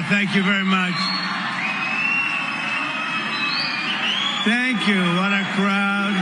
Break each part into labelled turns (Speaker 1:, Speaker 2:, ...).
Speaker 1: Thank you very much. Thank you. What a crowd.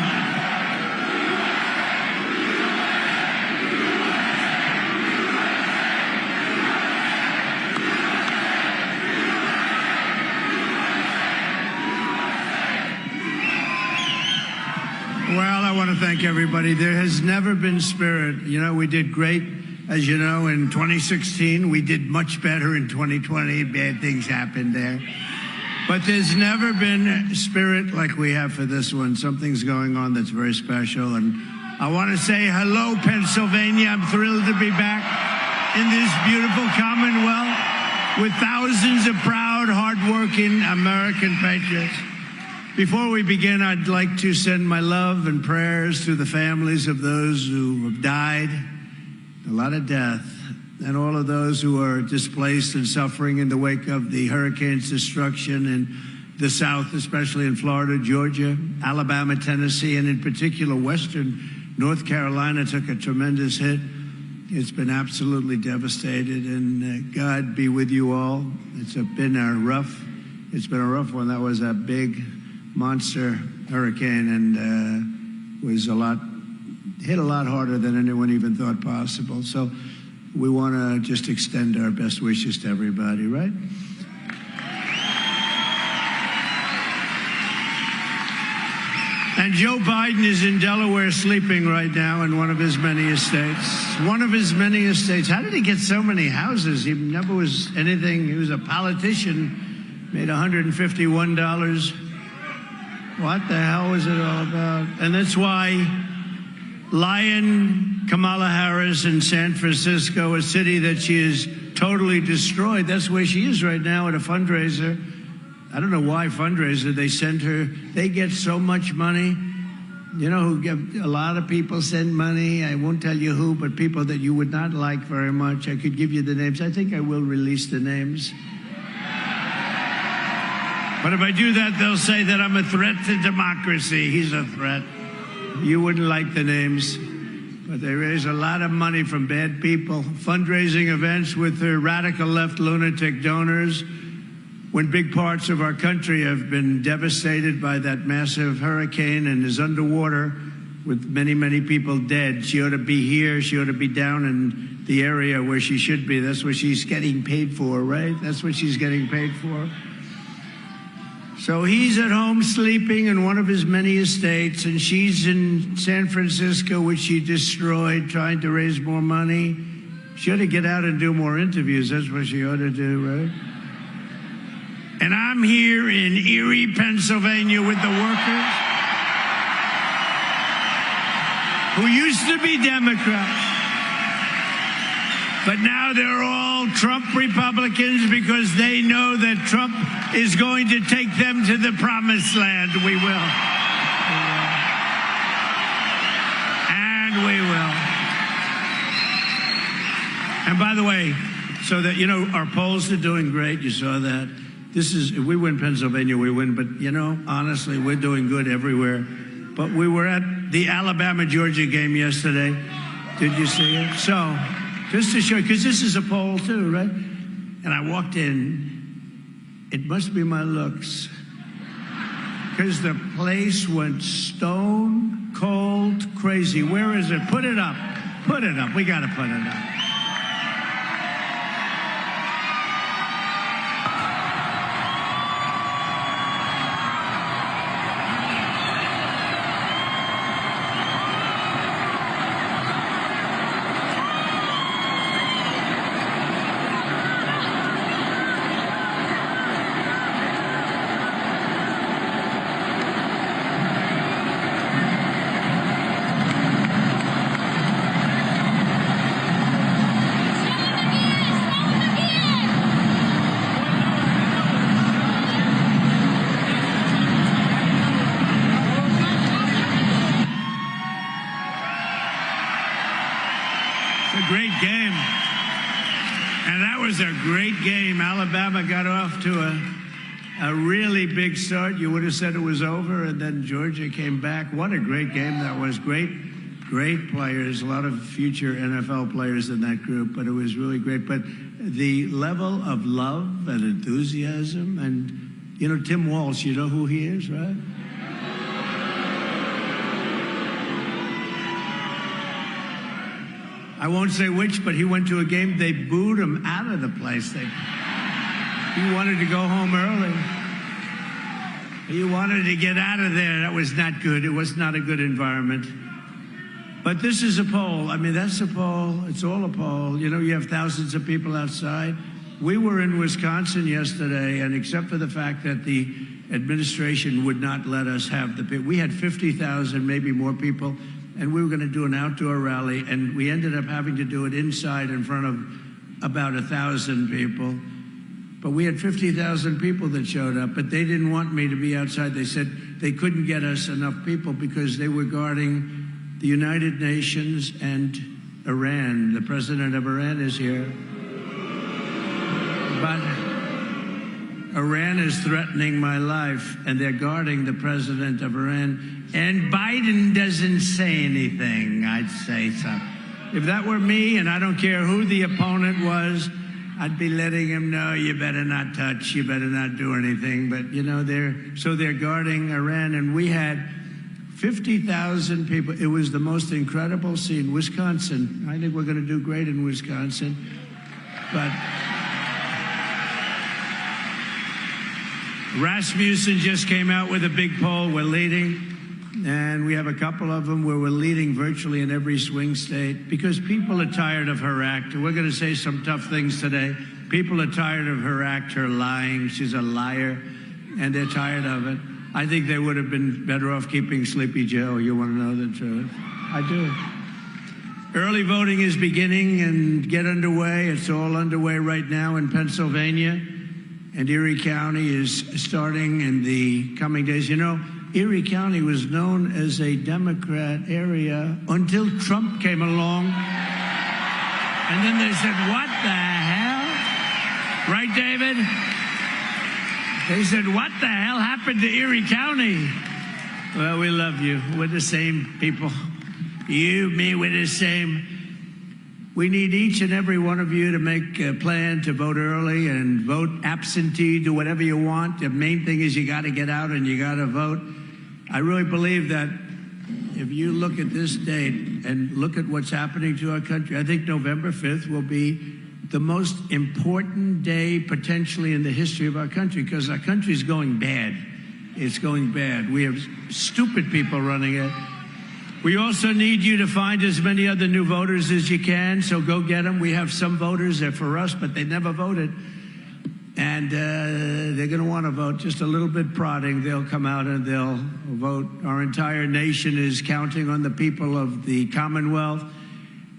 Speaker 1: Well, I want to thank everybody. There has never been spirit. You know, we did great, as you know, in 2016. We did much better in 2020. Bad things happened there. But there's never been spirit like we have for this one. Something's going on that's very special. And I want to say hello, Pennsylvania. I'm thrilled to be back in this beautiful Commonwealth with thousands of proud, hardworking American patriots. Before we begin, I'd like to send my love and prayers to the families of those who have died, a lot of death, and all of those who are displaced and suffering in the wake of the hurricane's destruction in the South, especially in Florida, Georgia, Alabama, Tennessee, and in particular, Western North Carolina took a tremendous hit. It's been absolutely devastated, and God be with you all. It's been a rough one. That was a big monster hurricane, and hit a lot harder than anyone even thought possible. So we want to just extend our best wishes to everybody, right? And Joe Biden is in Delaware sleeping right now in one of his many estates. One of his many estates. How did he get so many houses? He never was anything. He was a politician, made $151. What the hell was it all about? And that's why Lion Kamala Harris in San Francisco, a city that she has totally destroyed. That's where she is right now at a fundraiser. I don't know why fundraiser. They send her. They get so much money. You know who get a lot of people send money. I won't tell you who, but people that you would not like very much. I could give you the names. I think I will release the names. But if I do that, they'll say that I'm a threat to democracy. He's a threat. You wouldn't like the names. But they raise a lot of money from bad people. Fundraising events with their radical left lunatic donors when big parts of our country have been devastated by that massive hurricane and is underwater with many, many people dead. She ought to be here. She ought to be down in the area where she should be. That's what she's getting paid for, right? That's what she's getting paid for. So he's at home sleeping in one of his many estates, and she's in San Francisco, which she destroyed, trying to raise more money. She ought to get out and do more interviews. That's what she ought to do, right? And I'm here in Erie, Pennsylvania with the workers who used to be Democrats. But now they're all Trump Republicans because they know that Trump is going to take them to the promised land. We will. And we will. And by the way, so that, you know, our polls are doing great. You saw that. If we win Pennsylvania, we win. But, you know, honestly, we're doing good everywhere. But we were at the Alabama-Georgia game yesterday. Did you see it? So, just to show you, because this is a poll too, right? And I walked in, it must be my looks, because the place went stone cold crazy. Where is it? Put it up. Put it up. We got to put it up. Great game. And that was a great game. Alabama got off to a really big start. You would have said it was over, and then Georgia came back. What a great game that was. Great great players, a lot of future NFL players in that group, but it was really great. But the level of love and enthusiasm, and, you know, Tim Walsh, you know who he is, right? I won't say which, but he went to a game, they booed him out of the place. He wanted to go home early. He wanted to get out of there. That was not good. It was not a good environment. But this is a poll. I mean, that's a poll. It's all a poll. You know, you have thousands of people outside. We were in Wisconsin yesterday, and except for the fact that the administration would not let us have the people, we had 50,000, maybe more people, and we were going to do an outdoor rally, and we ended up having to do it inside in front of about 1,000 people. But we had 50,000 people that showed up, but they didn't want me to be outside. They said they couldn't get us enough people because they were guarding the United Nations and Iran. The president of Iran is here. But Iran is threatening my life, and they're guarding the president of Iran. And Biden doesn't say anything. I'd say something. If that were me, and I don't care who the opponent was, I'd be letting him know, you better not touch, you better not do anything. But, you know, they're guarding Iran, and we had 50,000 people. It was the most incredible scene. Wisconsin, I think we're going to do great in Wisconsin. But Rasmussen just came out with a big poll. We're leading. And we have a couple of them where we're leading virtually in every swing state because people are tired of her act. We're going to say some tough things today. People are tired of her act, her lying. She's a liar, and they're tired of it. I think they would have been better off keeping Sleepy Joe. You want to know the truth? I do. Early voting is beginning and get underway. It's all underway right now in Pennsylvania, and Erie County is starting in the coming days. You know, Erie County was known as a Democrat area until Trump came along. And then they said, what the hell? Right, David? They said, what the hell happened to Erie County? Well, we love you. We're the same people. You, me, we're the same. We need each and every one of you to make a plan to vote early and vote absentee, do whatever you want. The main thing is you got to get out and you got to vote. I really believe that if you look at this date and look at what's happening to our country, I think November 5th will be the most important day potentially in the history of our country because our country is going bad. It's going bad. We have stupid people running it. We also need you to find as many other new voters as you can, so go get them. We have some voters that are for us, but they never voted. And they're going to want to vote, just a little bit prodding. They'll come out and they'll vote. Our entire nation is counting on the people of the Commonwealth,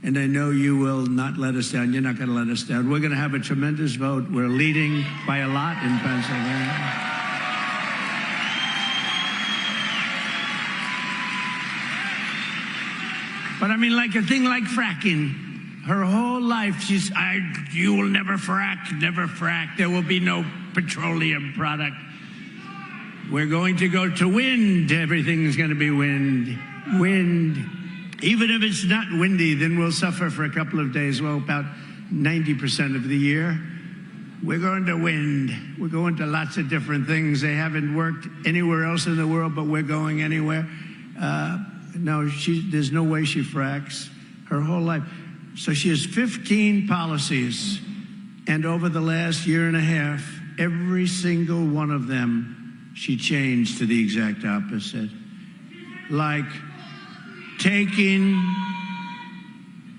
Speaker 1: and I know you will not let us down. You're not going to let us down. We're going to have a tremendous vote. We're leading by a lot in Pennsylvania. But I mean, like a thing like fracking. Her whole life, you will never frack, never frack. There will be no petroleum product. We're going to go to wind. Everything's going to be wind. Wind. Even if it's not windy, then we'll suffer for a couple of days. Well, about 90% of the year. We're going to wind. We're going to lots of different things. They haven't worked anywhere else in the world, but we're going anywhere. No, there's no way she fracks her whole life. So she has 15 policies, and over the last year and a half, every single one of them, she changed to the exact opposite. Like taking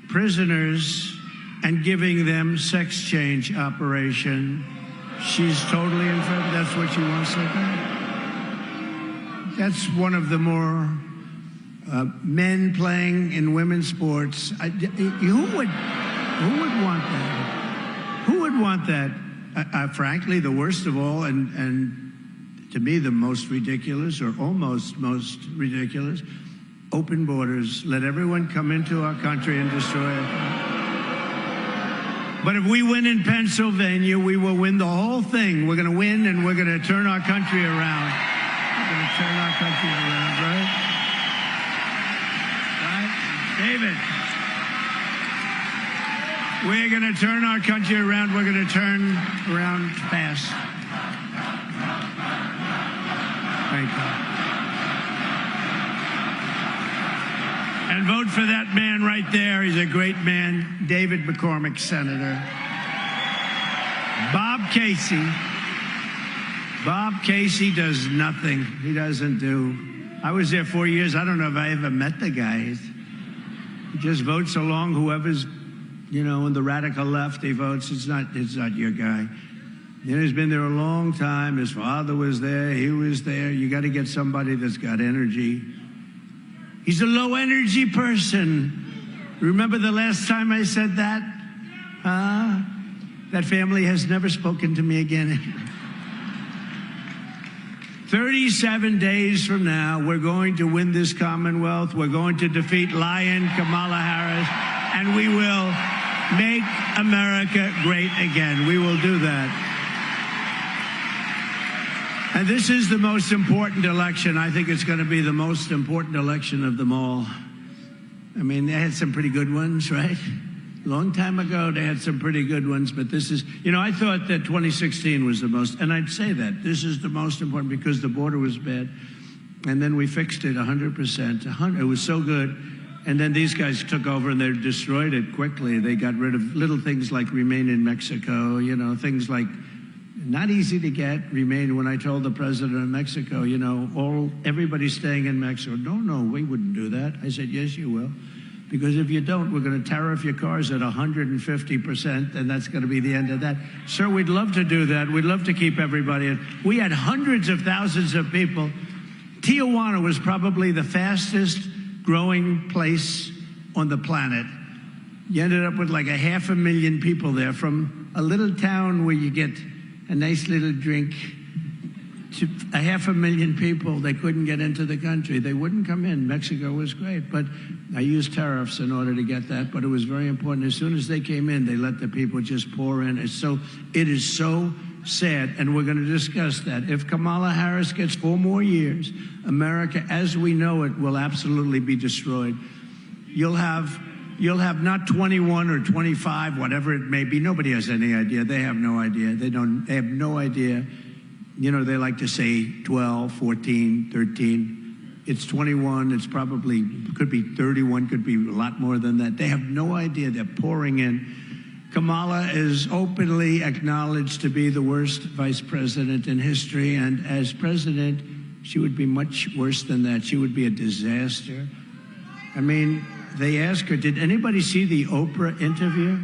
Speaker 1: prisoners and giving them sex change operation. She's totally in favor. That's what she wants to do. That's one of the more men playing in women's sports. Who would want that? Who would want that? Frankly, the worst of all, and to me the most ridiculous, or almost most ridiculous, open borders. Let everyone come into our country and destroy it. But if we win in Pennsylvania, we will win the whole thing. We're going to win, and we're going to turn our country around. We're going to turn our country around, right? David, we're going to turn our country around. We're going to turn around fast. Thank you. And vote for that man right there. He's a great man, David McCormick, Senator. Bob Casey. Bob Casey does nothing. He doesn't do. I was there 4 years. I don't know if I ever met the guy. He just votes along whoever's, on the radical left. He votes. It's not your guy. He's been there a long time. His father was there. He was there. You got to get somebody that's got energy. He's a low-energy person. Remember the last time I said that? That family has never spoken to me again. 37 days from now, we're going to win this Commonwealth. We're going to defeat Lion Kamala Harris, and we will make America great again. We will do that. And this is the most important election. I think it's going to be the most important election of them all. I mean, they had some pretty good ones, right? A long time ago, they had some pretty good ones, but this is, I thought that 2016 was the most, and I'd say that. This is the most important because the border was bad. And then we fixed it 100%. It was so good. And then these guys took over and they destroyed it quickly. They got rid of little things like Remain in Mexico, things like not easy to get, Remain. When I told the president of Mexico, everybody's staying in Mexico. No, we wouldn't do that. I said, yes, you will. Because if you don't, we're going to tariff your cars at 150%, and that's going to be the end of that. Sir, we'd love to do that. We'd love to keep everybody in. We had hundreds of thousands of people. Tijuana was probably the fastest growing place on the planet. You ended up with like 500,000 people there, from a little town where you get a nice little drink to 500,000 people. They couldn't get into the country. They wouldn't come in. Mexico was great, but I used tariffs in order to get that, but it was very important. As soon as they came in, they let the people just pour in. It is so sad, and we're going to discuss that. If Kamala Harris gets 4 more years, America as we know it will absolutely be destroyed. You'll have not 21 or 25, whatever it may be. Nobody has any idea. They have no idea. They have no idea. They like to say 12, 14, 13. It's 21. It's probably, could be 31, could be a lot more than that. They have no idea. They're pouring in. Kamala is openly acknowledged to be the worst vice president in history. And as president, she would be much worse than that. She would be a disaster. I mean, they asked her, did anybody see the Oprah interview?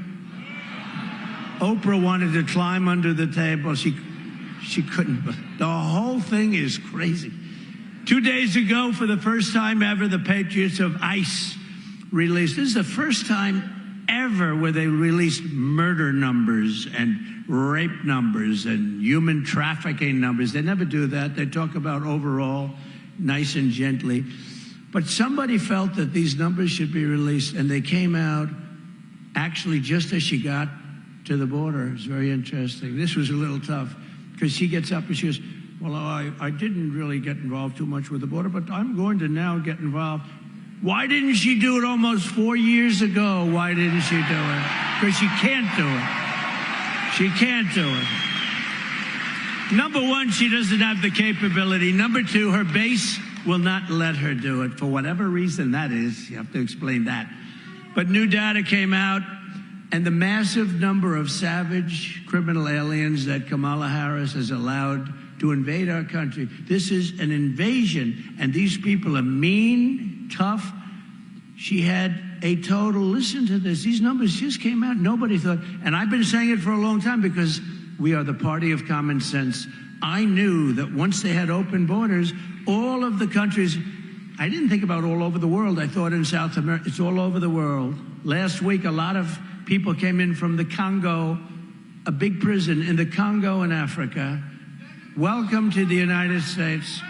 Speaker 1: Oprah wanted to climb under the table. She couldn't. The whole thing is crazy. 2 days ago, for the first time ever, the Patriots of ICE released. This is the first time ever where they released murder numbers and rape numbers and human trafficking numbers. They never do that. They talk about overall, nice and gently. But somebody felt that these numbers should be released, and they came out actually just as she got to the border. It's very interesting. This was a little tough, because she gets up and she goes, well, I didn't really get involved too much with the border, but I'm going to now get involved. Why didn't she do it almost 4 years ago? Why didn't she do it? Because she can't do it. She can't do it. Number one, she doesn't have the capability. Number two, her base will not let her do it for whatever reason that is. You have to explain that. But new data came out, and the massive number of savage criminal aliens that Kamala Harris has allowed to invade our country. This is an invasion, and these people are mean, tough. She had a total, listen to this, these numbers just came out. Nobody thought, and I've been saying it for a long time because we are the party of common sense. I knew that once they had open borders, all of the countries, I didn't think about all over the world. I thought in South America, it's all over the world. Last week, a lot of people came in from the Congo, a big prison in the Congo in Africa. Welcome to the United States.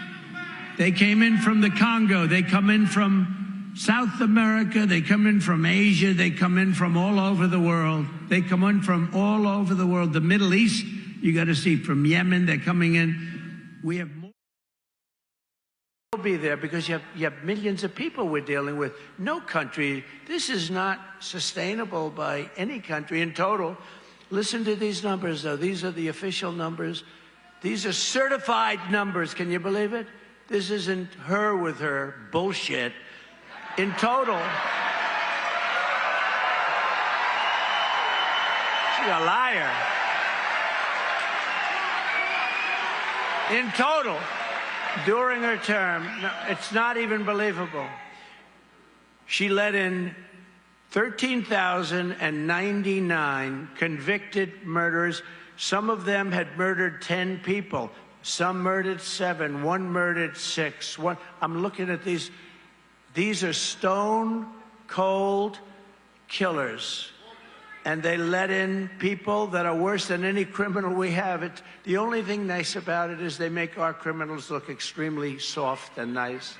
Speaker 1: They came in from the Congo. They come in from South America. They come in from Asia. They come in from all over the world. They come in from all over the world. The Middle East, you got to see, from Yemen, they're coming in. We have be there because you have millions of people we're dealing with. No country, this is not sustainable by any country in total. Listen to these numbers, though. These are the official numbers. These are certified numbers. Can you believe it? This isn't her with her bullshit. In total, she's a liar. In total, during her term, it's not even believable, she let in 13,099 convicted murderers. Some of them had murdered 10 people. Some murdered 7. One murdered 6. I'm looking at these. These are stone-cold killers. And they let in people that are worse than any criminal we have. The only thing nice about it is they make our criminals look extremely soft and nice.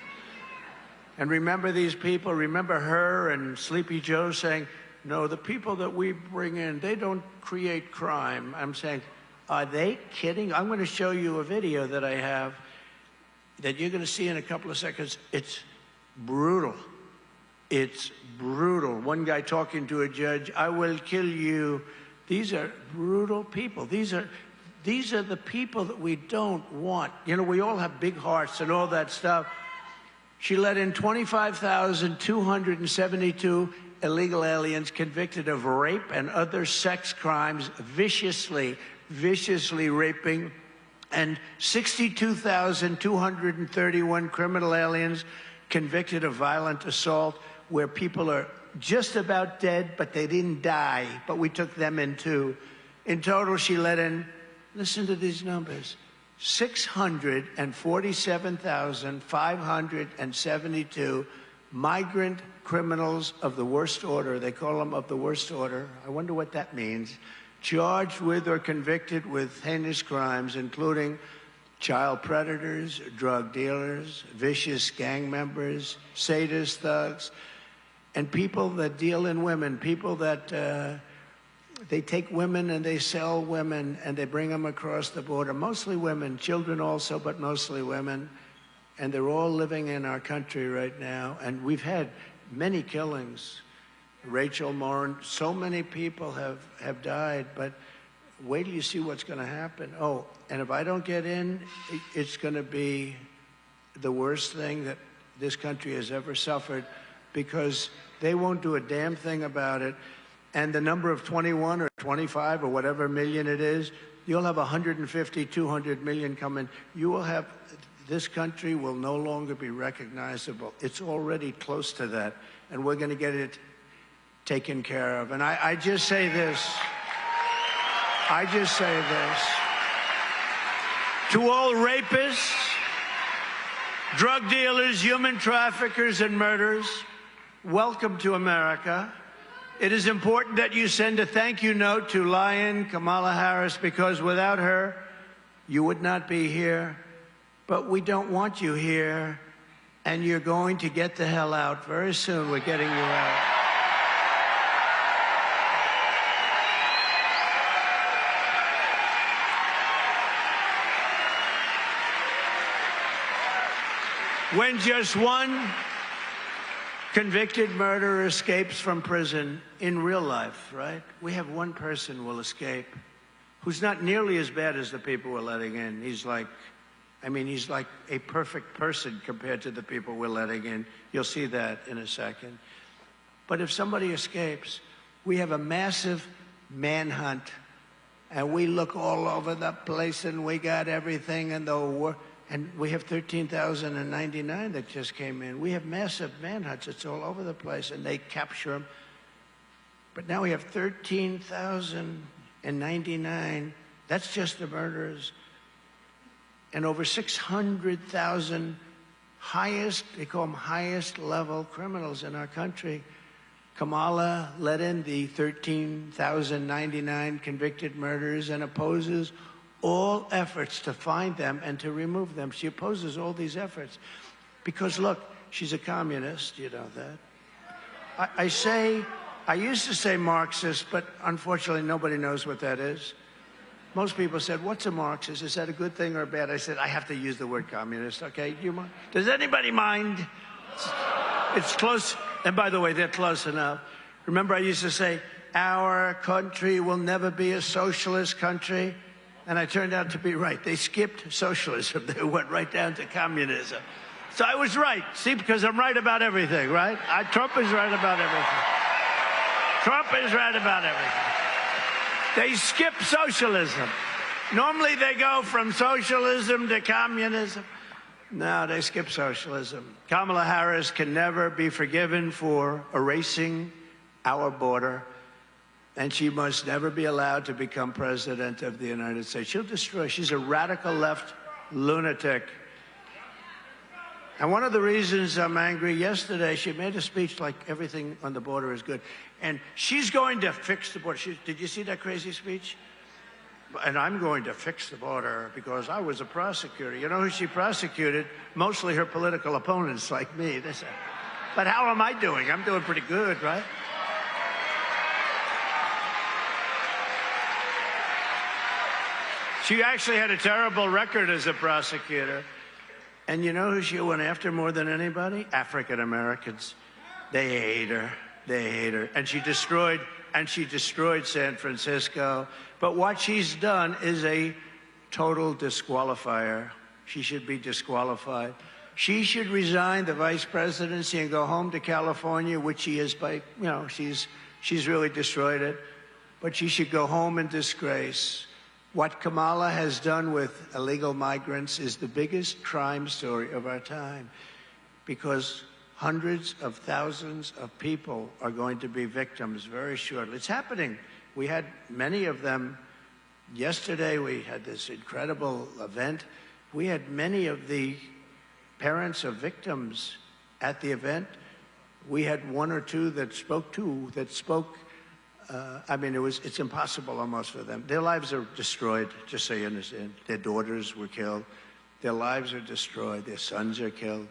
Speaker 1: And remember these people, remember her and Sleepy Joe saying, no, the people that we bring in, they don't create crime. I'm saying, are they kidding? I'm going to show you a video that I have that you're going to see in a couple of seconds. It's brutal. It's brutal. One guy talking to a judge, I will kill you. These are brutal people. These are the people that we don't want. You know, we all have big hearts and all that stuff. She let in 25,272 illegal aliens convicted of rape and other sex crimes, viciously raping, and 62,231 criminal aliens convicted of violent assault, where people are just about dead, but they didn't die, but we took them in too. In total, she let in, listen to these numbers, 647,572 migrant criminals of the worst order. They call them of the worst order. I wonder what that means. Charged with or convicted with heinous crimes, including child predators, drug dealers, vicious gang members, sadist thugs, and people that deal in women, people that they take women and they sell women and they bring them across the border, mostly women, children also, but mostly women. And they're all living in our country right now. And we've had many killings. Rachel Morin, so many people have died, but wait till you see what's going to happen. Oh, and if I don't get in, it's going to be the worst thing that this country has ever suffered, because they won't do a damn thing about it. And the number of 21 or 25 or whatever million it is, you'll have 150, 200 million coming. You will have, this country will no longer be recognizable. It's already close to that, and we're going to get it taken care of. And I just say this. I just say this. To all rapists, drug dealers, human traffickers, and murderers, welcome to America. It is important that you send a thank you note to Lion Kamala Harris, because without her, you would not be here. But we don't want you here, and you're going to get the hell out very soon. We're getting you out. When just one convicted murderer escapes from prison in real life, right? We have one person will escape who's not nearly as bad as the people we're letting in. He's like, I mean, he's like a perfect person compared to the people we're letting in. You'll see that in a second. But if somebody escapes, we have a massive manhunt, and we look all over the place, and we got everything in the world. And we have 13,099 that just came in. We have massive manhunts. It's all over the place, and they capture them. But now we have 13,099. That's just the murderers. And over 600,000 highest, they call them highest level criminals in our country. Kamala let in the 13,099 convicted murderers and opposes all efforts to find them and to remove them. She opposes all these efforts because, look, she's a communist, you know that. I used to say Marxist, but unfortunately nobody knows what that is. Most people said, what's a Marxist? Is that a good thing or bad? I said, I have to use the word communist, okay? Do you mind? Does anybody mind? It's close. And by the way, they're close enough. Remember, I used to say, our country will never be a socialist country. And I turned out to be right. They skipped socialism. They went right down to communism. So I was right. See, because I'm right about everything, right? Trump is right about everything. Trump is right about everything. They skip socialism. Normally they go from socialism to communism. No, they skip socialism. Kamala Harris can never be forgiven for erasing our border, and she must never be allowed to become president of the United States. She'll destroy. She's a radical left lunatic. And one of the reasons I'm angry, yesterday she made a speech like everything on the border is good. And she's going to fix the border. Did you see that crazy speech? And I'm going to fix the border because I was a prosecutor. You know who she prosecuted? Mostly her political opponents like me. But how am I doing? I'm doing pretty good, right? She actually had a terrible record as a prosecutor. And you know who she went after more than anybody? African Americans. They hate her. They hate her. And she destroyed San Francisco. But what she's done is a total disqualifier. She should be disqualified. She should resign the vice presidency and go home to California, which she is by, she's really destroyed it. But she should go home in disgrace. What Kamala has done with illegal migrants is the biggest crime story of our time, because hundreds of thousands of people are going to be victims very shortly. It's happening. We had many of them yesterday. We had this incredible event. We had many of the parents of victims at the event. We had one or two that spoke. It's impossible almost for them. Their lives are destroyed, just so you understand. Their daughters were killed. Their lives are destroyed. Their sons are killed.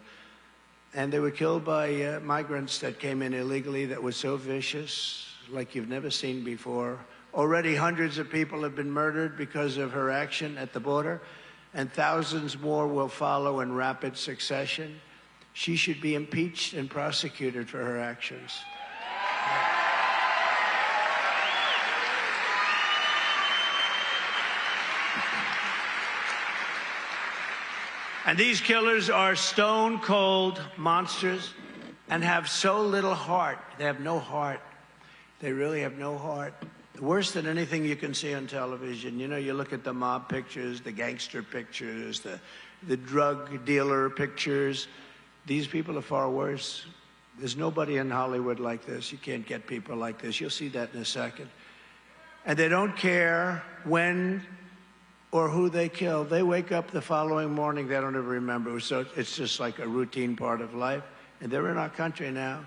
Speaker 1: And they were killed by migrants that came in illegally that were so vicious, like you've never seen before. Already hundreds of people have been murdered because of her action at the border, and thousands more will follow in rapid succession. She should be impeached and prosecuted for her actions. And these killers are stone-cold monsters and have so little heart. They have no heart. They really have no heart. Worse than anything you can see on television. You know, you look at the mob pictures, the gangster pictures, the drug dealer pictures. These people are far worse. There's nobody in Hollywood like this. You can't get people like this. You'll see that in a second. And they don't care when or who they kill. They wake up the following morning, they don't even remember. So it's just like a routine part of life. And they're in our country now.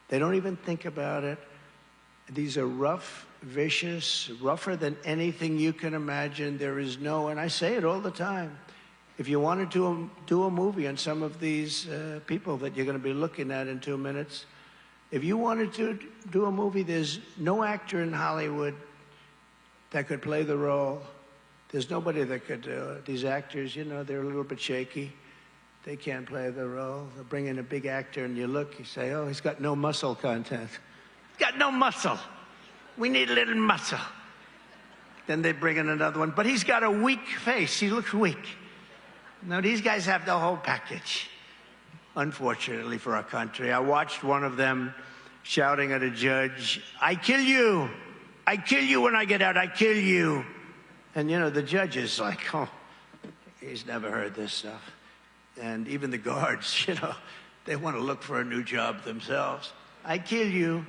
Speaker 1: They don't even think about it. These are rough, vicious, rougher than anything you can imagine. There is no, and I say it all the time, if you wanted to do a movie on some of these people that you're going to be looking at in 2 minutes, if you wanted to do a movie, there's no actor in Hollywood that could play the role. There's nobody that could do it. These actors, you know, they're a little bit shaky. They can't play the role. They'll bring in a big actor and you look, you say, oh, he's got no muscle content. He's got no muscle. We need a little muscle. Then they bring in another one, but he's got a weak face. He looks weak. No, these guys have the whole package, unfortunately for our country. I watched one of them shouting at a judge, I kill you. I kill you when I get out. I kill you. And, you know, the judge is like, oh, he's never heard this stuff. And even the guards, you know, they want to look for a new job themselves. I kill you.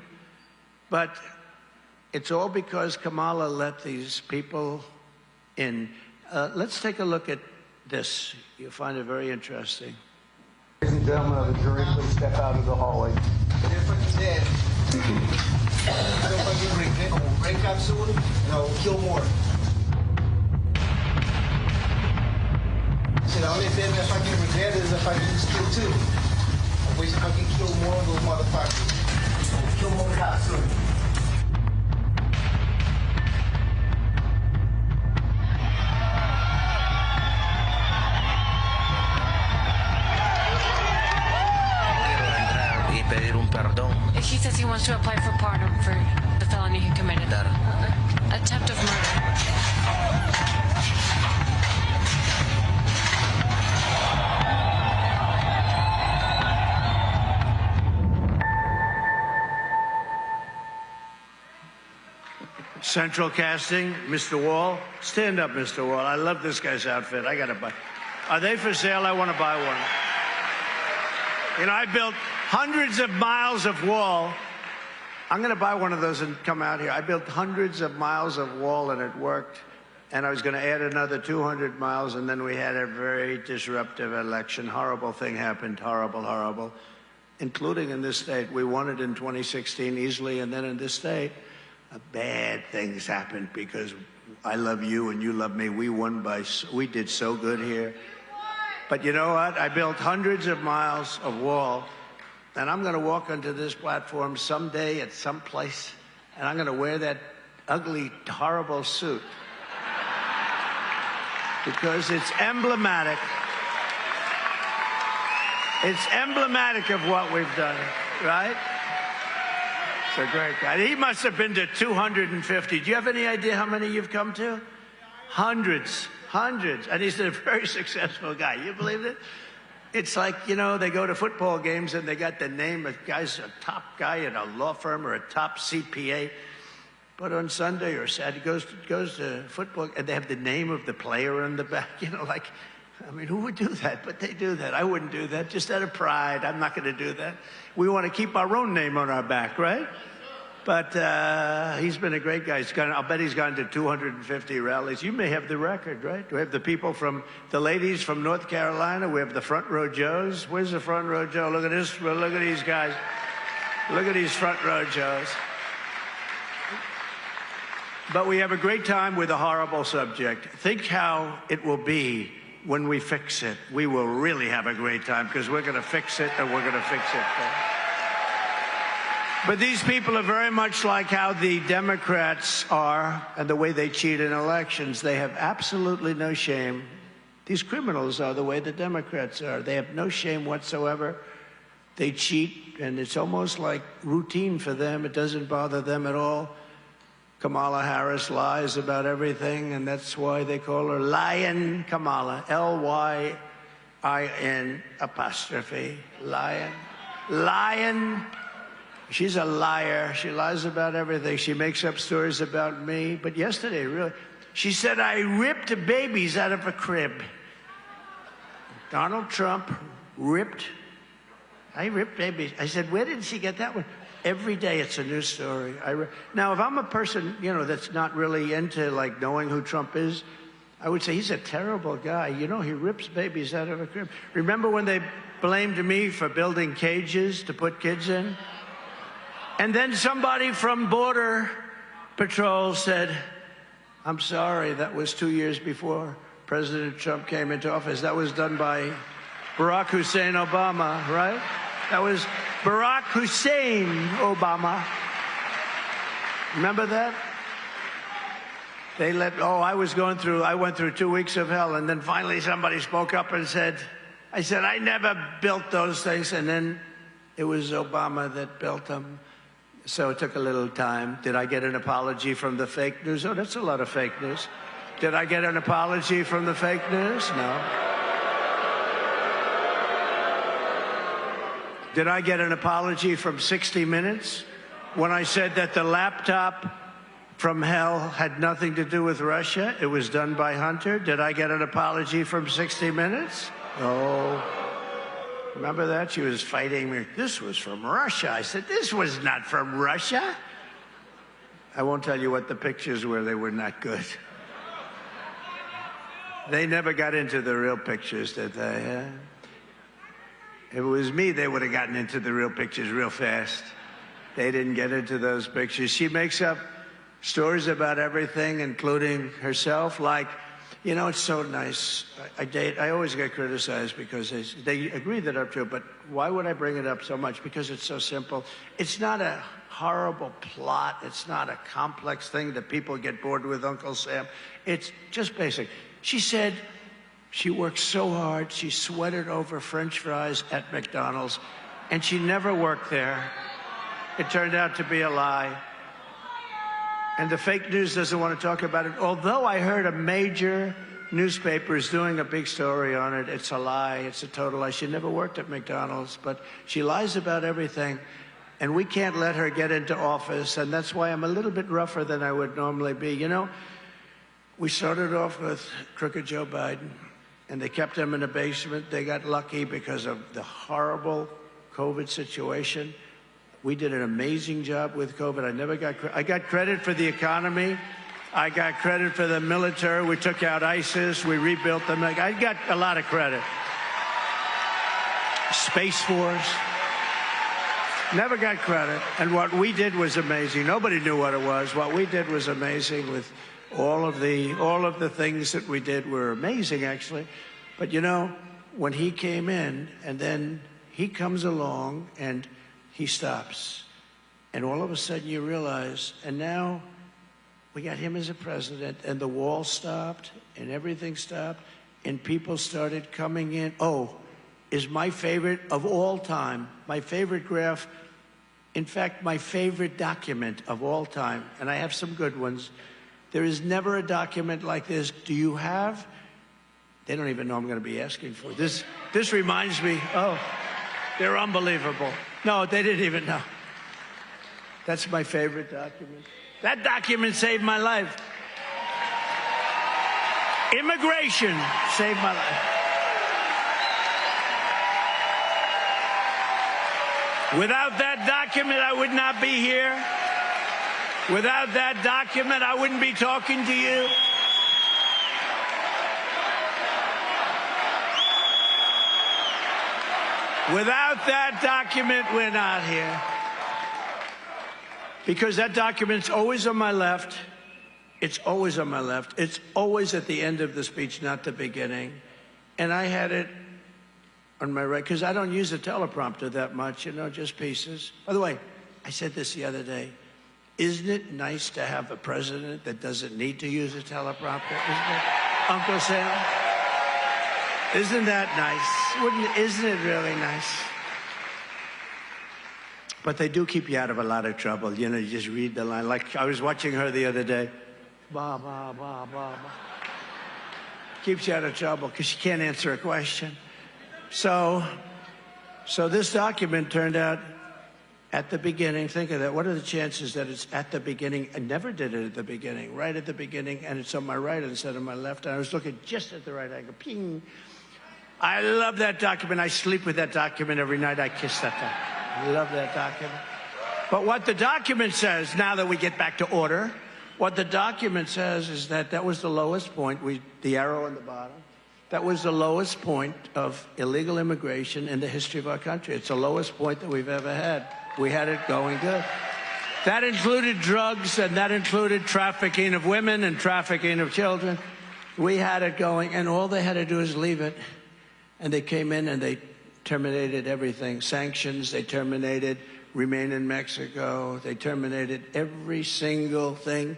Speaker 1: But it's all because Kamala let these people in. Let's take a look at this. You'll find it very interesting.
Speaker 2: Ladies and gentlemen of the jury, please step out of the hallway.
Speaker 3: If I'm dead, I don't fucking break up soon, and I will kill more. So the only thing if I get regret is if I just kill two. I wish I could kill more of those motherfuckers. Kill more cops soon.
Speaker 4: wants to apply for pardon for the felony he committed. Attempt of murder.
Speaker 1: Central casting, Mr. Wall. Stand up, Mr. Wall. I love this guy's outfit. I got to buy. Are they for sale? I want to buy one. You know, I built hundreds of miles of wall. I'm going to buy one of those and come out here. I built hundreds of miles of wall, and it worked. And I was going to add another 200 miles, and then we had a very disruptive election. Horrible thing happened. Horrible, horrible. Including in this state. We won it in 2016 easily, and then in this state, bad things happened because I love you and you love me. We did so good here. But you know what? I built hundreds of miles of wall, and I'm going to walk onto this platform someday at some place, and I'm going to wear that ugly, horrible suit because it's emblematic. It's emblematic of what we've done, right? It's a great guy. He must have been to 250. Do you have any idea how many you've come to? Hundreds. Hundreds. And he's a very successful guy. You believe it? It's like, you know, they go to football games and they got the name of guy's a top guy in a law firm or a top CPA. But on Sunday or Saturday, goes to football and they have the name of the player in the back. You know, like, I mean, who would do that? But they do that. I wouldn't do that, just out of pride. I'm not going to do that. We want to keep our own name on our back, right? But he's been a great guy. I'll bet he's gone to 250 rallies. You may have the record, right? We have the people the ladies from North Carolina. We have the front row Joes. Where's the front row Joe? Look at this. Look at these guys. Look at these front row Joes. But we have a great time with a horrible subject. Think how it will be when we fix it. We will really have a great time because we're going to fix it and we're going to fix it. But these people are very much like how the Democrats are and the way they cheat in elections. They have absolutely no shame. These criminals are the way the Democrats are. They have no shame whatsoever. They cheat, and it's almost like routine for them. It doesn't bother them at all. Kamala Harris lies about everything, and that's why they call her Lying Kamala, L-Y-I-N apostrophe, Lying. Lying. She's a liar. She lies about everything. She makes up stories about me. But yesterday, really, she said I ripped babies out of a crib. Donald Trump I ripped babies. I said, where did she get that one? Every day it's a new story. Now, if I'm a person, you know, that's not really into, like, knowing who Trump is, I would say he's a terrible guy. You know, he rips babies out of a crib. Remember when they blamed me for building cages to put kids in? And then somebody from Border Patrol said, I'm sorry, that was 2 years before President Trump came into office. That was done by Barack Hussein Obama, right? That was Barack Hussein Obama. Remember that? I went through 2 weeks of hell, and then finally somebody spoke up and said, I never built those things, and then it was Obama that built them. So it took a little time. Did I get an apology from the fake news? Oh, that's a lot of fake news. Did I get an apology from the fake news? No. Did I get an apology from 60 Minutes when I said that the laptop from hell had nothing to do with Russia? It was done by Hunter. Did I get an apology from 60 Minutes? No. Remember that? She was fighting me. This was from Russia. I said, this was not from Russia. I won't tell you what the pictures were. They were not good. They never got into the real pictures, did they? If it was me, they would have gotten into the real pictures real fast. They didn't get into those pictures. She makes up stories about everything, including herself, like, you know, it's so nice. I always get criticized because they agree that I'm true, but why would I bring it up so much? Because it's so simple. It's not a horrible plot. It's not a complex thing that people get bored with, Uncle Sam. It's just basic. She said she worked so hard. She sweated over French fries at McDonald's, and she never worked there. It turned out to be a lie. And the fake news doesn't want to talk about it. Although I heard a major newspaper is doing a big story on it, it's a lie. It's a total lie. She never worked at McDonald's, but she lies about everything. And we can't let her get into office. And that's why I'm a little bit rougher than I would normally be. You know, we started off with crooked Joe Biden, and they kept him in the basement. They got lucky because of the horrible COVID situation. We did an amazing job with COVID. I got credit for the economy. I got credit for the military. We took out ISIS. We rebuilt them. I got a lot of credit. Space Force. Never got credit. And what we did was amazing. Nobody knew what it was. What we did was amazing. With all of the things that we did were amazing, actually. But you know, when he came in, and then he comes along and he stops. And all of a sudden you realize, and now we got him as a president, and the wall stopped, and everything stopped, and people started coming in. Oh, is my favorite of all time, my favorite graph, in fact, my favorite document of all time, and I have some good ones. There is never a document like this. Do you have? They don't even know I'm going to be asking for this. This reminds me, oh, they're unbelievable. No, they didn't even know. That's my favorite document. That document saved my life. Immigration saved my life. Without that document, I would not be here. Without that document, I wouldn't be talking to you. Without that document, we're not here. Because that document's always on my left. It's always on my left. It's always at the end of the speech, not the beginning. And I had it on my right, because I don't use a teleprompter that much, you know, just pieces. By the way, I said this the other day. Isn't it nice to have a president that doesn't need to use a teleprompter? Isn't it, Uncle Sam? Isn't that nice? Isn't it really nice? But they do keep you out of a lot of trouble. You know, you just read the line. Like I was watching her the other day. Bah, bah, bah, bah, bah. Keeps you out of trouble because she can't answer a question. So this document turned out at the beginning. Think of that. What are the chances that it's at the beginning? I never did it at the beginning. Right at the beginning, and it's on my right instead of my left. And I was looking just at the right angle. Ping. I love that document. I sleep with that document every night. I kiss that document. I love that document. But what the document says, now that we get back to order, what the document says is that was the lowest point, the arrow on the bottom, that was the lowest point of illegal immigration in the history of our country. It's the lowest point that we've ever had. We had it going good. That included drugs, and that included trafficking of women and trafficking of children. We had it going, and all they had to do is leave it. And they came in and they terminated everything. Sanctions, they terminated remain in Mexico. They terminated every single thing.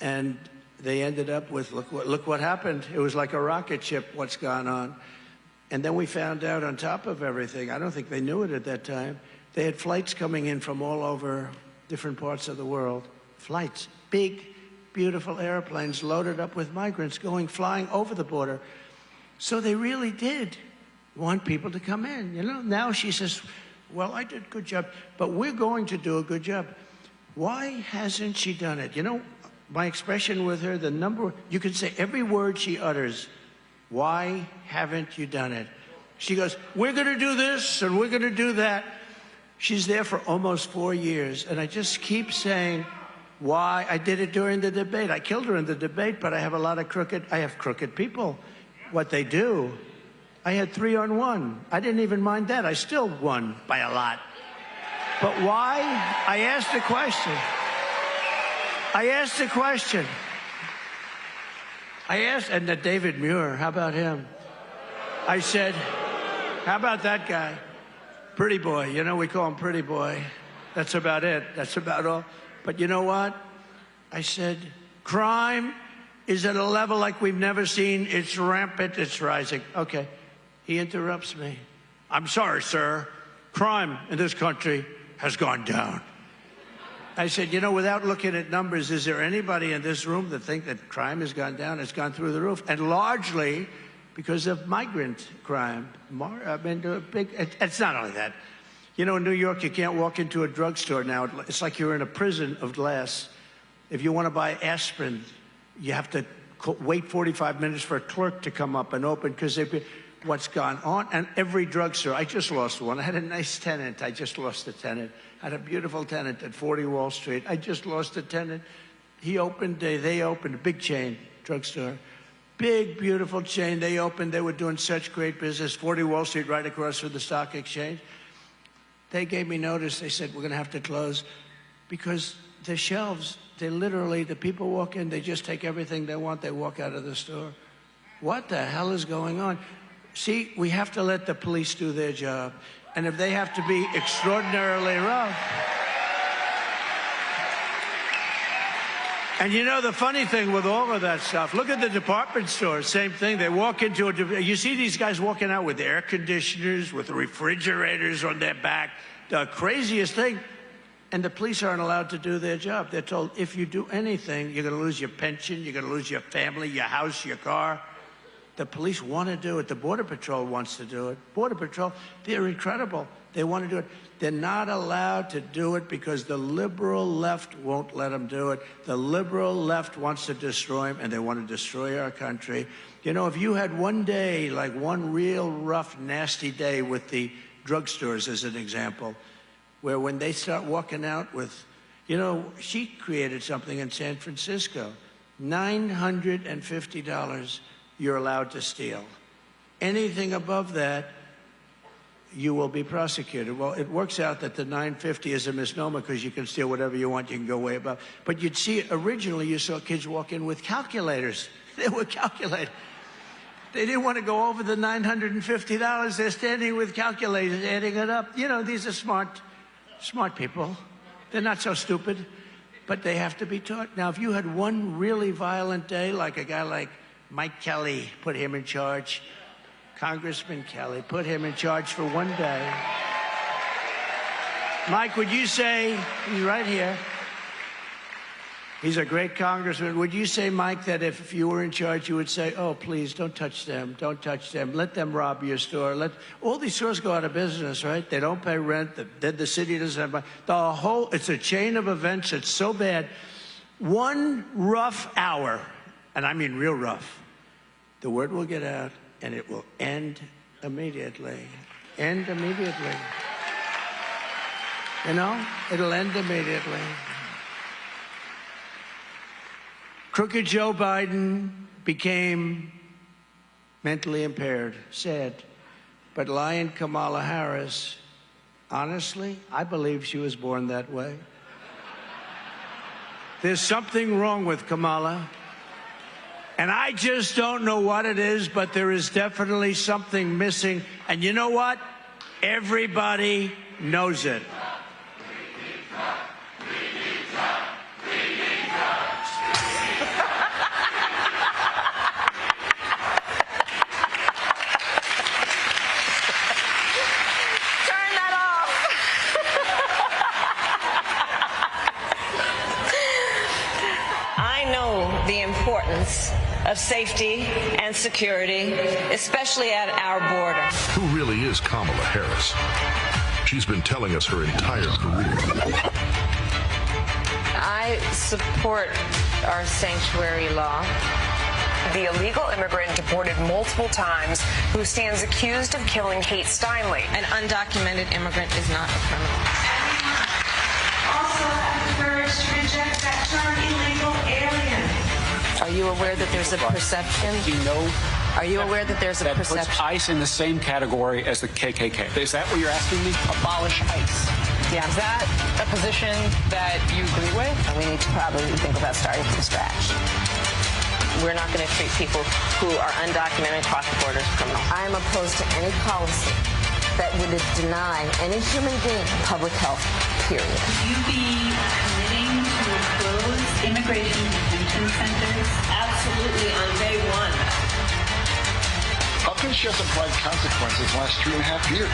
Speaker 1: And they ended up with, look what happened. It was like a rocket ship, what's gone on. And then we found out on top of everything, I don't think they knew it at that time, they had flights coming in from all over different parts of the world. Flights, big, beautiful airplanes loaded up with migrants flying over the border. So they really did want people to come in, you know. Now she says, well, I did a good job, but we're going to do a good job. Why hasn't she done it? You know, my expression with her, you can say every word she utters. Why haven't you done it? She goes, we're going to do this and we're going to do that. She's there for almost 4 years, and I just keep saying, why? I did it during the debate. I killed her in the debate, but I have crooked people. What they do, I had 3-on-1. I didn't even mind that. I still won by a lot. But why? I asked a question. And that David Muir, how about him? I said, how about that guy? Pretty boy, you know, we call him Pretty Boy. That's about it. That's about all. But you know what? I said, crime is at a level like we've never seen. It's rampant. It's rising. Okay. He interrupts me. I'm sorry, sir. Crime in this country has gone down. I said, you know, without looking at numbers, is there anybody in this room that think that crime has gone down? It's gone through the roof, and largely because of migrant crime. I mean, it's not only that. You know, in New York, you can't walk into a drugstore now. It's like you're in a prison of glass. If you want to buy aspirin, you have to wait 45 minutes for a clerk to come up and open because what's gone on. And every drugstore, I just lost one. I had a nice tenant. I just lost a tenant. I had a beautiful tenant at 40 Wall Street. I just lost a tenant. He opened, they opened a big chain drugstore. Big, beautiful chain. They opened. They were doing such great business. 40 Wall Street, right across from the stock exchange. They gave me notice. They said, we're going to have to close because the shelves, they literally, the people walk in, they just take everything they want. They walk out of the store. What the hell is going on? See, we have to let the police do their job. And if they have to be extraordinarily rough. And you know, the funny thing with all of that stuff, look at the department stores, same thing. They walk into you see these guys walking out with air conditioners, with refrigerators on their back, the craziest thing. And the police aren't allowed to do their job. They're told, if you do anything, you're going to lose your pension, you're going to lose your family, your house, your car. The police want to do it. The Border Patrol wants to do it. Border Patrol, they're incredible. They want to do it. They're not allowed to do it because the liberal left won't let them do it. The liberal left wants to destroy them, and they want to destroy our country. You know, if you had one day, like one real rough, nasty day with the drugstores as an example, where when they start walking out with, you know, she created something in San Francisco, $950 you're allowed to steal. Anything above that, you will be prosecuted. Well, it works out that the $950 is a misnomer because you can steal whatever you want, you can go way above. But you'd see, originally you saw kids walk in with calculators. They were calculating. They didn't want to go over the $950. They're standing with calculators, adding it up. You know, these are smart people. They're not so stupid, but they have to be taught. Now, if you had one really violent day, like a guy like Mike Kelly, put him in charge, Congressman Kelly, put him in charge for one day. Mike, would you say, he's right here, he's a great congressman. Would you say, Mike, that if you were in charge, you would say, oh, please, don't touch them, don't touch them, let them rob your store. All these stores go out of business, right? They don't pay rent, the city doesn't have money. It's a chain of events. It's so bad. One rough hour, and I mean real rough, the word will get out, and it will end immediately. End immediately. You know, it'll end immediately. Crooked Joe Biden became mentally impaired, sad. But lying Kamala Harris, honestly, I believe she was born that way. There's something wrong with Kamala. And I just don't know what it is, but there is definitely something missing. And you know what? Everybody knows it.
Speaker 5: Of safety and security, especially at our border.
Speaker 6: Who really is Kamala Harris? She's been telling us her entire career.
Speaker 5: I support our sanctuary law.
Speaker 7: The illegal immigrant deported multiple times who stands accused of killing Kate Steinle.
Speaker 8: An undocumented immigrant is not a criminal.
Speaker 9: Also have the courage to reject that term illegal alien.
Speaker 5: Are you aware that there's a perception? Are you aware that there's a perception?
Speaker 10: That puts ICE in the same category as the KKK. Is that what you're asking me? Abolish ICE.
Speaker 7: Yeah. Is that a position that you agree with?
Speaker 5: We need to probably think about starting from scratch. We're not going to treat people who are undocumented across the border as criminals. I am opposed to any policy that would deny any human being public health, period.
Speaker 9: Would you be committing to close immigration detention centers?
Speaker 8: Absolutely, on day one.
Speaker 11: How come she hasn't applied consequences the last 3.5 years?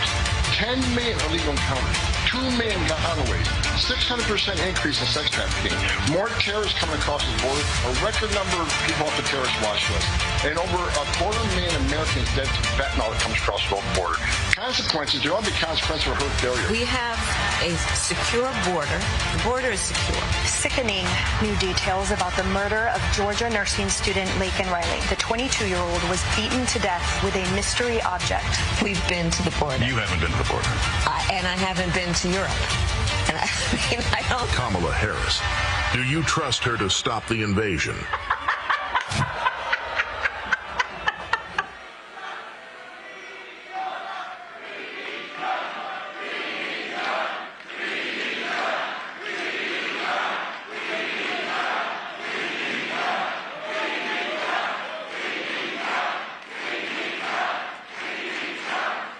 Speaker 11: 10 million illegal encounters, 2 million gotaways, 600% increase in sex trafficking, more terrorists coming across the border, a record number of people off the terrorist watch list, and over 250,000 Americans dead to fentanyl that comes across the border. Consequences, there ought to be consequences for hurt failure.
Speaker 12: We have a secure border. The border is secure.
Speaker 13: Sickening new details about the murder of Georgia nursing student Laken Riley. The 22-year-old was beaten to death with a mystery object.
Speaker 12: We've been to the border.
Speaker 6: You haven't been to the border.
Speaker 12: And I haven't been to Europe. And I don't.
Speaker 6: Kamala Harris. Do you trust her to stop the invasion?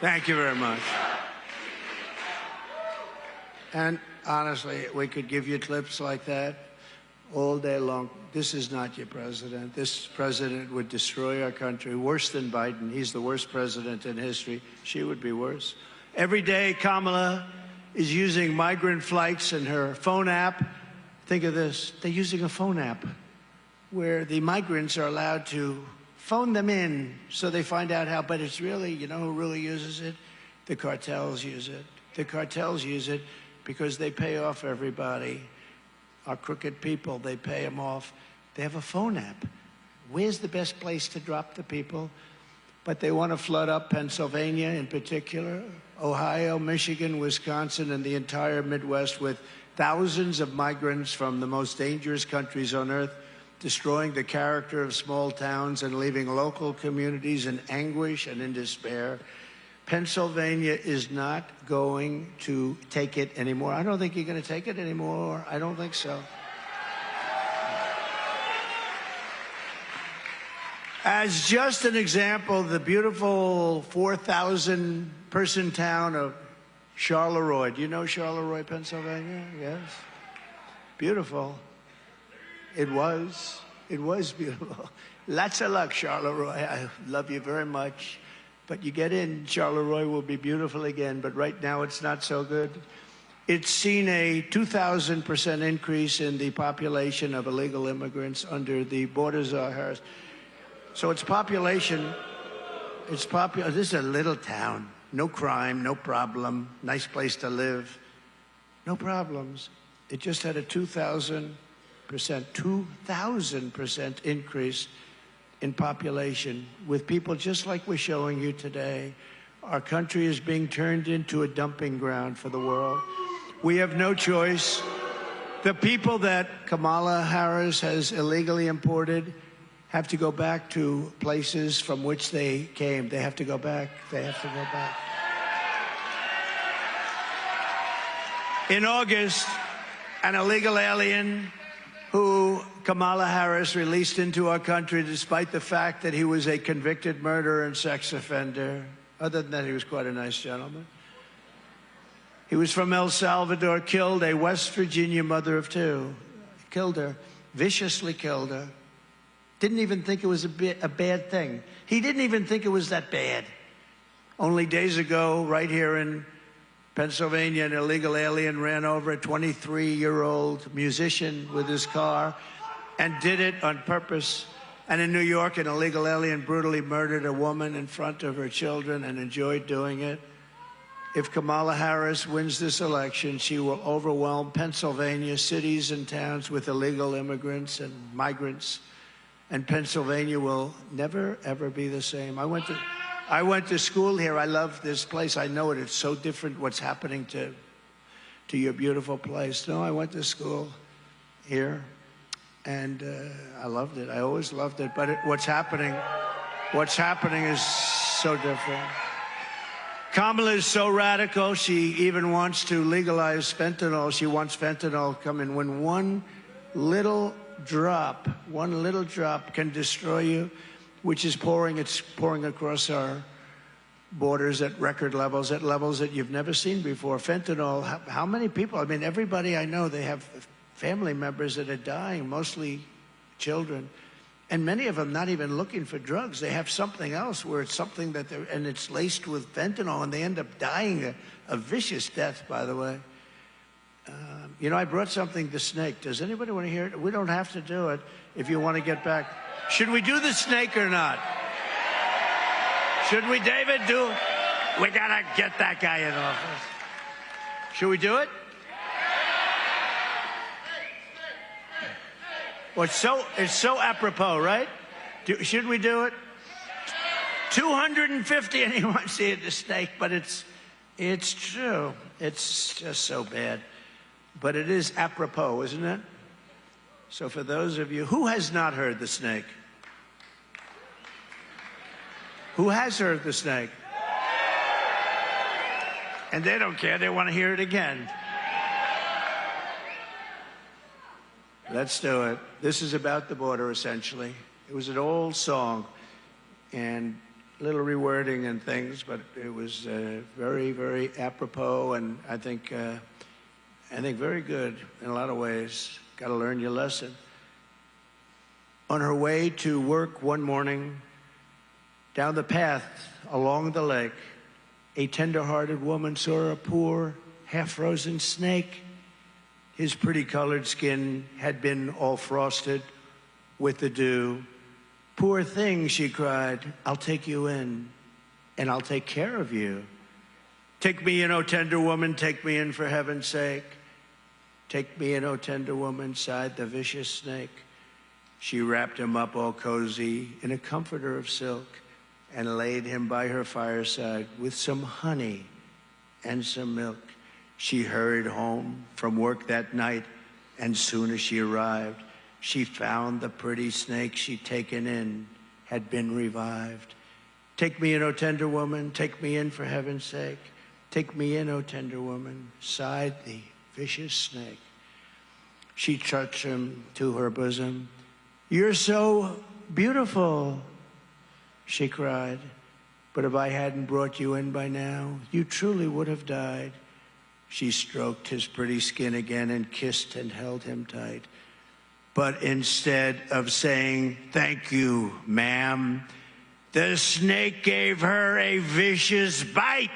Speaker 1: Thank you very much. And honestly, we could give you clips like that all day long. This is not your president. This president would destroy our country worse than Biden. He's the worst president in history. She would be worse. Every day, Kamala is using migrant flights and her phone app. Think of this. They're using a phone app where the migrants are allowed to phone them in so they find out how, but it's really, you know who really uses it? The cartels use it. The cartels use it because they pay off everybody. Our crooked people, they pay them off. They have a phone app. Where's the best place to drop the people? But they want to flood up Pennsylvania in particular, Ohio, Michigan, Wisconsin, and the entire Midwest with thousands of migrants from the most dangerous countries on earth, destroying the character of small towns and leaving local communities in anguish and in despair. Pennsylvania is not going to take it anymore. I don't think you're going to take it anymore. I don't think so. As just an example, the beautiful 4,000-person town of Charleroi. Do you know Charleroi, Pennsylvania? Yes. Beautiful. It was beautiful. Lots of luck, Charleroi. I love you very much. But you get in, Charleroi will be beautiful again, but right now it's not so good. It's seen a 2,000% increase in the population of illegal immigrants under the border czar Harris. So its population, this is a little town. No crime, no problem, nice place to live. No problems. It just had a 2,000% increase in population with people just like we're showing you today. Our country is being turned into a dumping ground for the world. We have no choice. The people that Kamala Harris has illegally imported have to go back to places from which they came. They have to go back. They have to go back. In August, an illegal alien who Kamala Harris released into our country despite the fact that he was a convicted murderer and sex offender. Other than that, he was quite a nice gentleman. He was from El Salvador, killed a West Virginia mother of two. Killed her, viciously killed her. Didn't even think it was a bad thing. He didn't even think it was that bad. Only days ago, right here in Pennsylvania, an illegal alien ran over a 23-year-old musician with his car and did it on purpose. And in New York, an illegal alien brutally murdered a woman in front of her children and enjoyed doing it. If Kamala Harris wins this election, she will overwhelm Pennsylvania cities and towns with illegal immigrants and migrants. And Pennsylvania will never, ever be the same. I went to school here. I love this place. I know it. It's so different what's happening to your beautiful place. No, I went to school here, and I loved it. I always loved it. But what's happening is so different. Kamala is so radical, she even wants to legalize fentanyl. She wants fentanyl coming. When one little drop can destroy you, which is it's pouring across our borders at record levels, at levels that you've never seen before. Fentanyl, how many people? I mean, everybody I know, they have family members that are dying, mostly children. And many of them not even looking for drugs. They have something else where it's something that they're, and it's laced with fentanyl, and they end up dying a vicious death, by the way. You know, I brought something to snake. Does anybody want to hear it? We don't have to do it if you want to get back. Should we do the snake or not? Should we, David, do it? We got to get that guy in office. Should we do it? Well, it's so apropos, right? Should we do it? 250, anyone see it, the snake, but it's true. It's just so bad. But it is apropos, isn't it? So for those of you, who has not heard the snake? Who has heard the snake? And they don't care, they want to hear it again. Let's do it. This is about the border, essentially. It was an old song, and a little rewording and things, but it was very, very apropos, and I think very good in a lot of ways. Got to learn your lesson. On her way to work one morning, down the path along the lake, a tender-hearted woman saw a poor, half-frozen snake. His pretty colored skin had been all frosted with the dew. Poor thing, she cried, I'll take you in, and I'll take care of you. Take me in, O tender woman, take me in for heaven's sake. Take me in, O tender woman, sighed the vicious snake. She wrapped him up all cozy in a comforter of silk and laid him by her fireside with some honey and some milk. She hurried home from work that night, and soon as she arrived, she found the pretty snake she'd taken in had been revived. Take me in, O tender woman, take me in for heaven's sake. Take me in, O tender woman, sighed the vicious snake. She touched him to her bosom. You're so beautiful, she cried. But if I hadn't brought you in by now, you truly would have died. She stroked his pretty skin again and kissed and held him tight. But instead of saying, thank you, ma'am, the snake gave her a vicious bite.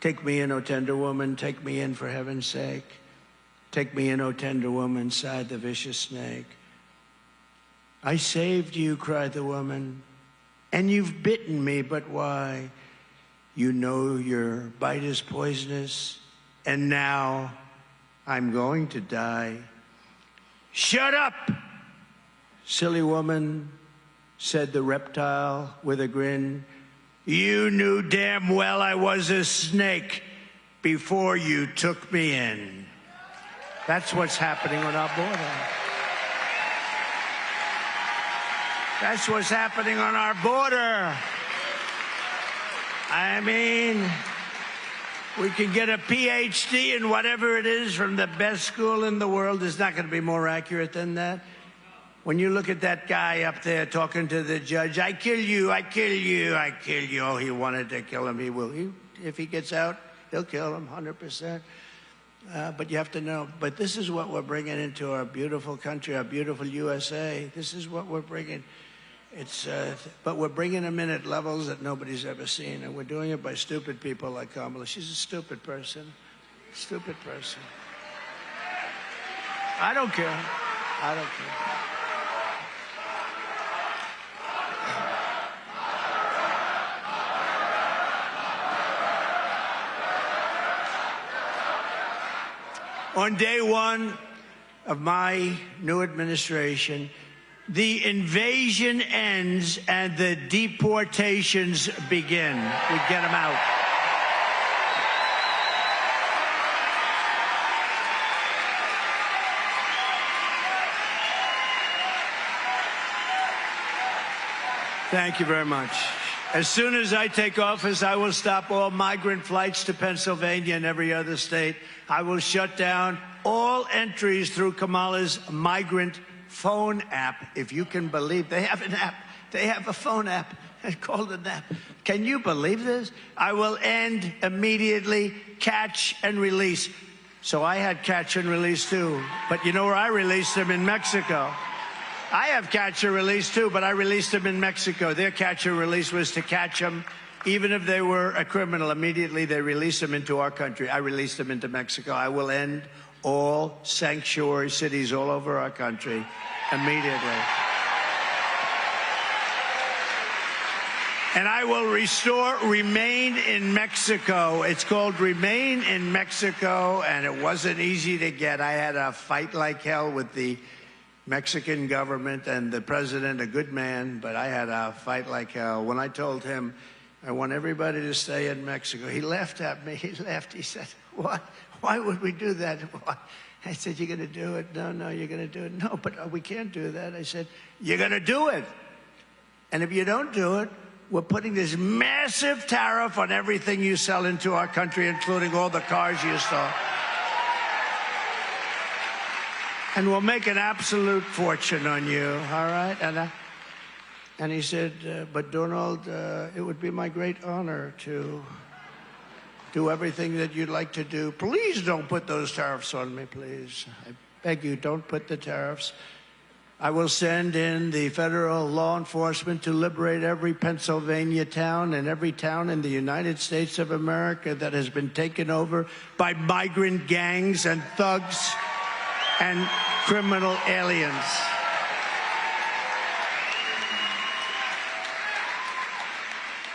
Speaker 1: Take me in, O tender woman, take me in for heaven's sake. Take me in, O tender woman, sighed the vicious snake. I saved you, cried the woman, and you've bitten me, but why? You know your bite is poisonous, and now I'm going to die. Shut up, silly woman, said the reptile with a grin. You knew damn well I was a snake before you took me in. That's what's happening on our border. That's what's happening on our border. I mean, we can get a PhD in whatever it is from the best school in the world. It's not going to be more accurate than that. When you look at that guy up there talking to the judge, I kill you, I kill you, I kill you. Oh, he wanted to kill him. He will. If he gets out, he'll kill him 100%. But you have to know. But this is what we're bringing into our beautiful country, our beautiful USA. This is what we're bringing. But we're bringing them in at levels that nobody's ever seen. And we're doing it by stupid people like Kamala. She's a stupid person. Stupid person. I don't care. I don't care. On day one of my new administration, the invasion ends and the deportations begin. We get them out. Thank you very much. As soon as I take office, I will stop all migrant flights to Pennsylvania and every other state. I will shut down all entries through Kamala's migrant phone app. If you can believe, they have an app. They have a phone app called an app. Can you believe this? I will end immediately catch and release. So I had catch and release too. But you know where I released them? In Mexico. I have catch and release too, but I released them in Mexico. Their catch and release was to catch them, even if they were a criminal. Immediately they release them into our country. I released them into Mexico. I will end all sanctuary cities all over our country immediately. And I will restore Remain in Mexico. It's called Remain in Mexico, and it wasn't easy to get. I had a fight like hell with the Mexican government and the president, a good man, but I had a fight like hell. When I told him I want everybody to stay in Mexico, he laughed at me. He laughed. He said, "What? Why would we do that?" I said, "You're going to do it?" "No, you're going to do it." "No, but we can't do that." I said, "You're going to do it. And if you don't do it, we're putting this massive tariff on everything you sell into our country, including all the cars you stole. And we'll make an absolute fortune on you, all right?" And he said, "But Donald, it would be my great honor to do everything that you'd like to do. Please don't put those tariffs on me, please. I beg you, don't put the tariffs. I will send in the federal law enforcement to liberate every Pennsylvania town and every town in the United States of America that has been taken over by migrant gangs and thugs and criminal aliens."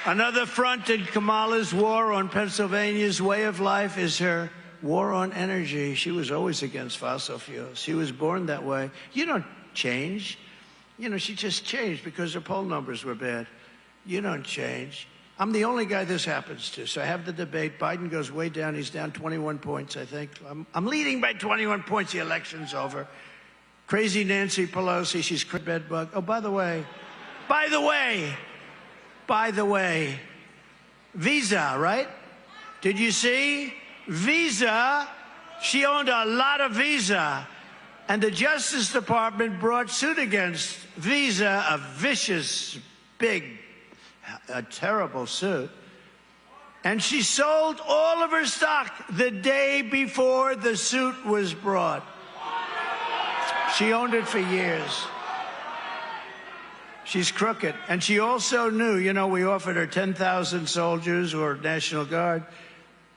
Speaker 1: Another front in Kamala's war on Pennsylvania's way of life is her war on energy. She was always against fossil fuels. She was born that way. You don't change. You know, she just changed because her poll numbers were bad. You don't change. I'm the only guy this happens to. So I have the debate. Biden goes way down. He's down 21 points, I think. I'm leading by 21 points. The election's over. Crazy Nancy Pelosi, she's bedbug. Oh, by the way, Visa, right? Did you see? Visa, she owned a lot of Visa. And the Justice Department brought suit against Visa, a vicious, big, a terrible suit. And she sold all of her stock the day before the suit was brought. She owned it for years. She's crooked. And she also knew, you know, we offered her 10,000 soldiers or National Guard,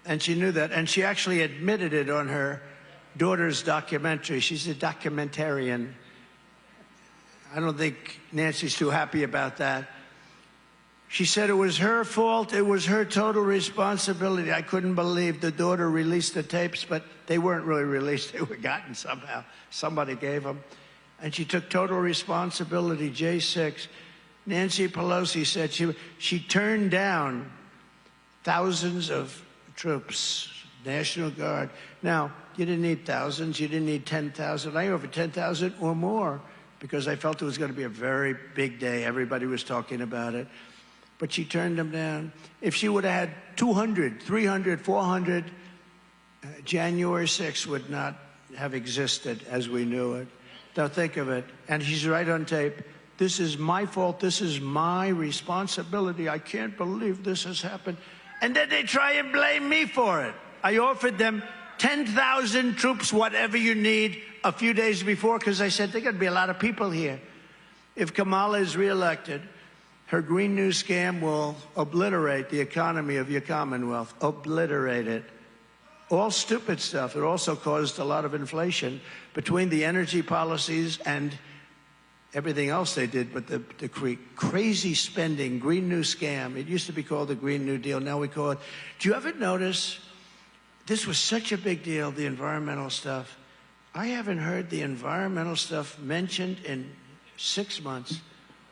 Speaker 1: and she knew that. And she actually admitted it on her daughter's documentary. She's a documentarian. I don't think Nancy's too happy about that. She said it was her fault. It was her total responsibility. I couldn't believe the daughter released the tapes, but they weren't really released. They were gotten somehow. Somebody gave them. And she took total responsibility, J6. Nancy Pelosi said she turned down thousands of troops, National Guard. Now, you didn't need thousands. You didn't need 10,000. I offered 10,000 or more because I felt it was going to be a very big day. Everybody was talking about it. But she turned them down. If she would have had 200, 300, 400, January 6th would not have existed as we knew it. Now think of it. And she's right on tape. This is my fault. This is my responsibility. I can't believe this has happened. And then they try and blame me for it. I offered them 10,000 troops, whatever you need, a few days before, because I said, there are going to be a lot of people here. If Kamala is reelected, her Green New scam will obliterate the economy of your Commonwealth. Obliterate it. All stupid stuff. It also caused a lot of inflation between the energy policies and everything else they did, but the crazy spending, Green New scam. It used to be called the Green New Deal. Now we call it. Do you ever notice this was such a big deal, the environmental stuff? I haven't heard the environmental stuff mentioned in 6 months.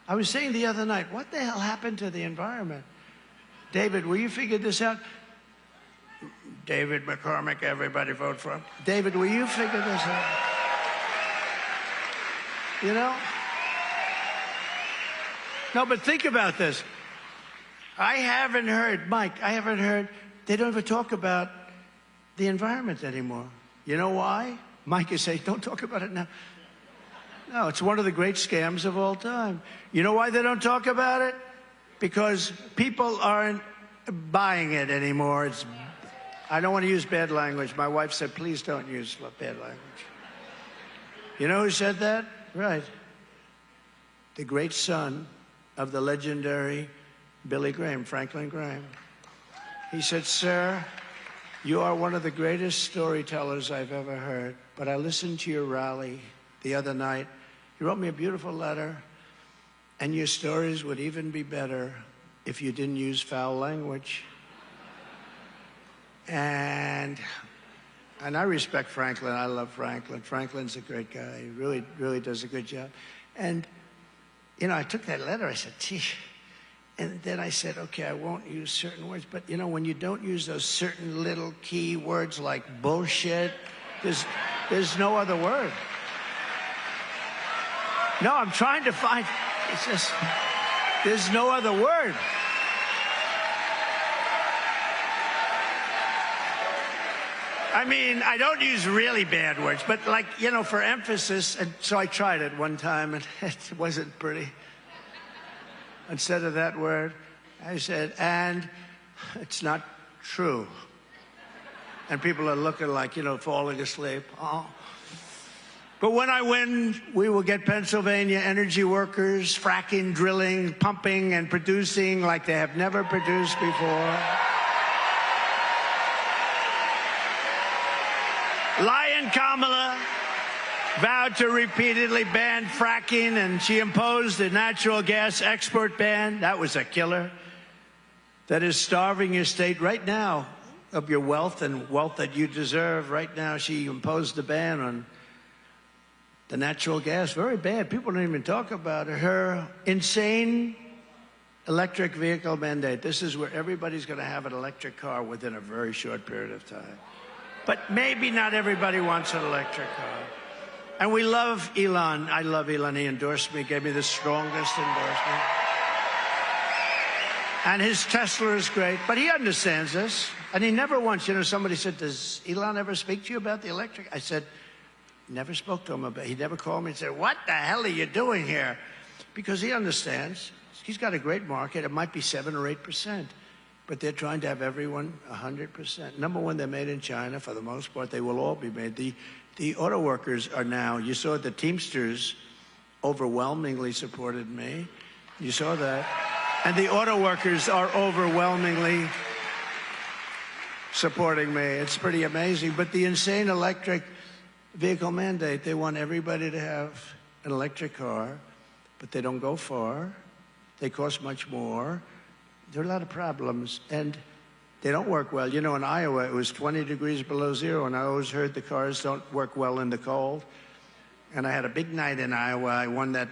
Speaker 1: I was saying the other night, what the hell happened to the environment? David, will you figure this out? David McCormick, everybody vote for him. David, will you figure this out? You know? No, but think about this. I haven't heard, Mike, I haven't heard, they don't ever talk about the environment anymore. You know why? Mike is saying, don't talk about it now. No, it's one of the great scams of all time. You know why they don't talk about it? Because people aren't buying it anymore. I don't want to use bad language. My wife said, please don't use bad language. You know who said that? Right. the great son of the legendary Billy Graham, Franklin Graham. He said, "Sir, you are one of the greatest storytellers I've ever heard, but I listened to your rally the other night. You wrote me a beautiful letter, and your stories would even be better if you didn't use foul language." And I respect Franklin. I love Franklin. Franklin's a great guy. He really, really does a good job. And, you know, I took that letter. I said, gee. And then I said, okay, I won't use certain words. But, you know, when you don't use those certain little key words like bullshit, there's no other word. No, I'm trying to find, it's just, there's no other word. I mean, I don't use really bad words, but like, you know, for emphasis, and so I tried it one time and it wasn't pretty. Instead of that word, I said, and it's not true. And people are looking like, you know, falling asleep. Oh. But when I win, we will get Pennsylvania energy workers fracking, drilling, pumping, and producing like they have never produced before. Lion Kamala vowed to repeatedly ban fracking, and she imposed a natural gas export ban. That was a killer. That is starving your state right now of your wealth and wealth that you deserve. Right now, she imposed a ban on the natural gas. Very bad. People don't even talk about it. Her insane electric vehicle mandate. This is where everybody's going to have an electric car within a very short period of time. But maybe not everybody wants an electric car. And we love Elon. I love Elon. He endorsed me, gave me the strongest endorsement. And his Tesla is great, but he understands this. And he never once, you know, somebody said, does Elon ever speak to you about the electric? I said, never spoke to him about it. He never called me and said, what the hell are you doing here? Because he understands. He's got a great market. It might be 7 or 8%. But they're trying to have everyone 100%. Number one, they're made in China for the most part. They will all be made. The auto workers are now, you saw the Teamsters overwhelmingly supported me. You saw that. And the auto workers are overwhelmingly supporting me. It's pretty amazing. But the insane electric vehicle mandate, they want everybody to have an electric car, but they don't go far. They cost much more. There are a lot of problems, and they don't work well. You know, in Iowa, it was 20 degrees below zero, and I always heard the cars don't work well in the cold. And I had a big night in Iowa. I won that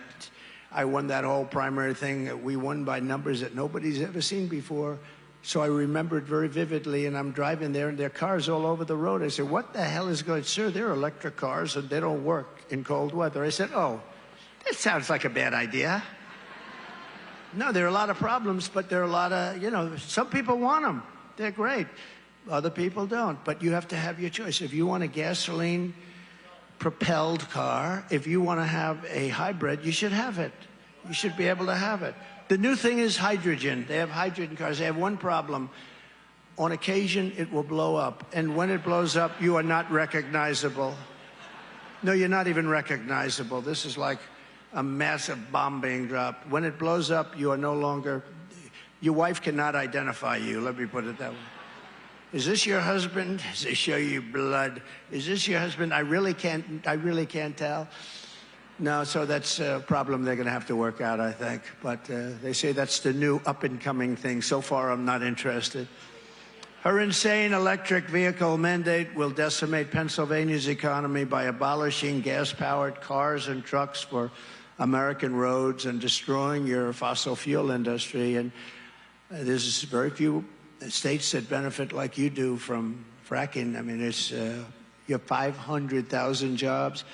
Speaker 1: whole primary thing. We won by numbers that nobody's ever seen before. So I remembered very vividly, and I'm driving there, and there are cars all over the road. I said, what the hell is going on? Sir, they're electric cars, and they don't work in cold weather. I said, oh, that sounds like a bad idea. No, there are a lot of problems, but there are a lot of, you know, some people want them. They're great. Other people don't. But you have to have your choice. If you want a gasoline-propelled car, if you want to have a hybrid, you should have it. You should be able to have it. The new thing is hydrogen. They have hydrogen cars. They have one problem. On occasion, it will blow up. And when it blows up, you are not recognizable. No, you're not even recognizable. This is like a massive bomb being dropped. When it blows up, you are no longer, your wife cannot identify you. Let me put it that way. Is this your husband? Does they show you blood? Is this your husband? I really can't tell. No, so that's a problem they're going to have to work out, I think. But they say that's the new up-and-coming thing. So far, I'm not interested. Her insane electric vehicle mandate will decimate Pennsylvania's economy by abolishing gas-powered cars and trucks for American roads and destroying your fossil fuel industry. And there's very few states that benefit like you do from fracking. I mean, it's you have 500,000 jobs.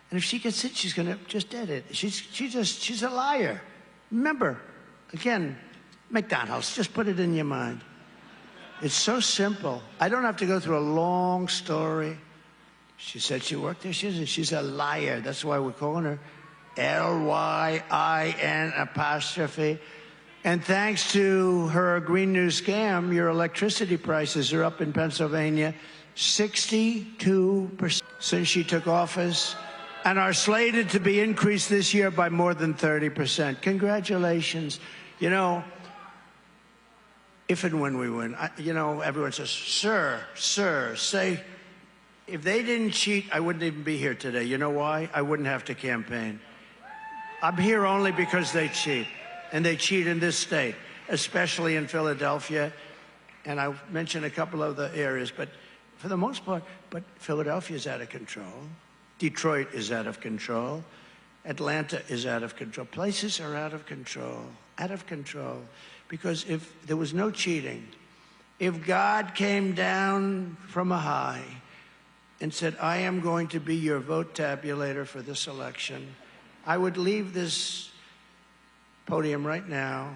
Speaker 1: And if she gets it, she's going to just dead it. She's a liar. Remember, again, McDonald's, just put it in your mind. It's so simple. I don't have to go through a long story. She said she worked there. She's a liar. That's why we're calling her L-Y-I-N apostrophe. And thanks to her Green News scam, your electricity prices are up in Pennsylvania 62% since she took office. and are slated to be increased this year by more than 30%. Congratulations. You know, if and when we win, you know, everyone says, sir, say, if they didn't cheat, I wouldn't even be here today. You know why? I wouldn't have to campaign. I'm here only because they cheat, and they cheat in this state, especially in Philadelphia. And I mentioned a couple of the areas, but for the most part, but Philadelphia is out of control. Detroit is out of control. Atlanta is out of control. Places are out of control, because if there was no cheating, if God came down from a high and said, I am going to be your vote tabulator for this election, I would leave this podium right now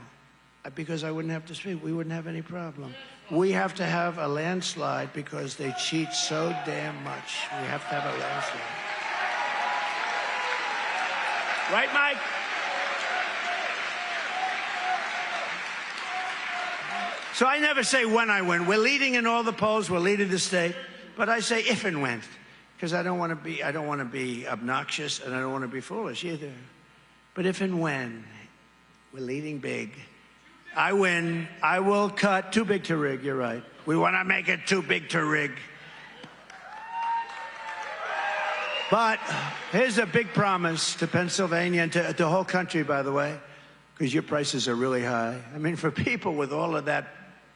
Speaker 1: because I wouldn't have to speak. We wouldn't have any problem. We have to have a landslide because they cheat so damn much. We have to have a landslide. Right, Mike? So I never say when I win. We're leading in all the polls. We're leading the state. But I say if and when, because I don't want to be obnoxious, and I don't want to be foolish either. But if and when we're leading big, I win, I will cut. Too big to rig, you're right. We want to make it too big to rig. But here's a big promise to Pennsylvania and to the whole country, by the way, because your prices are really high. I mean, for people with all of that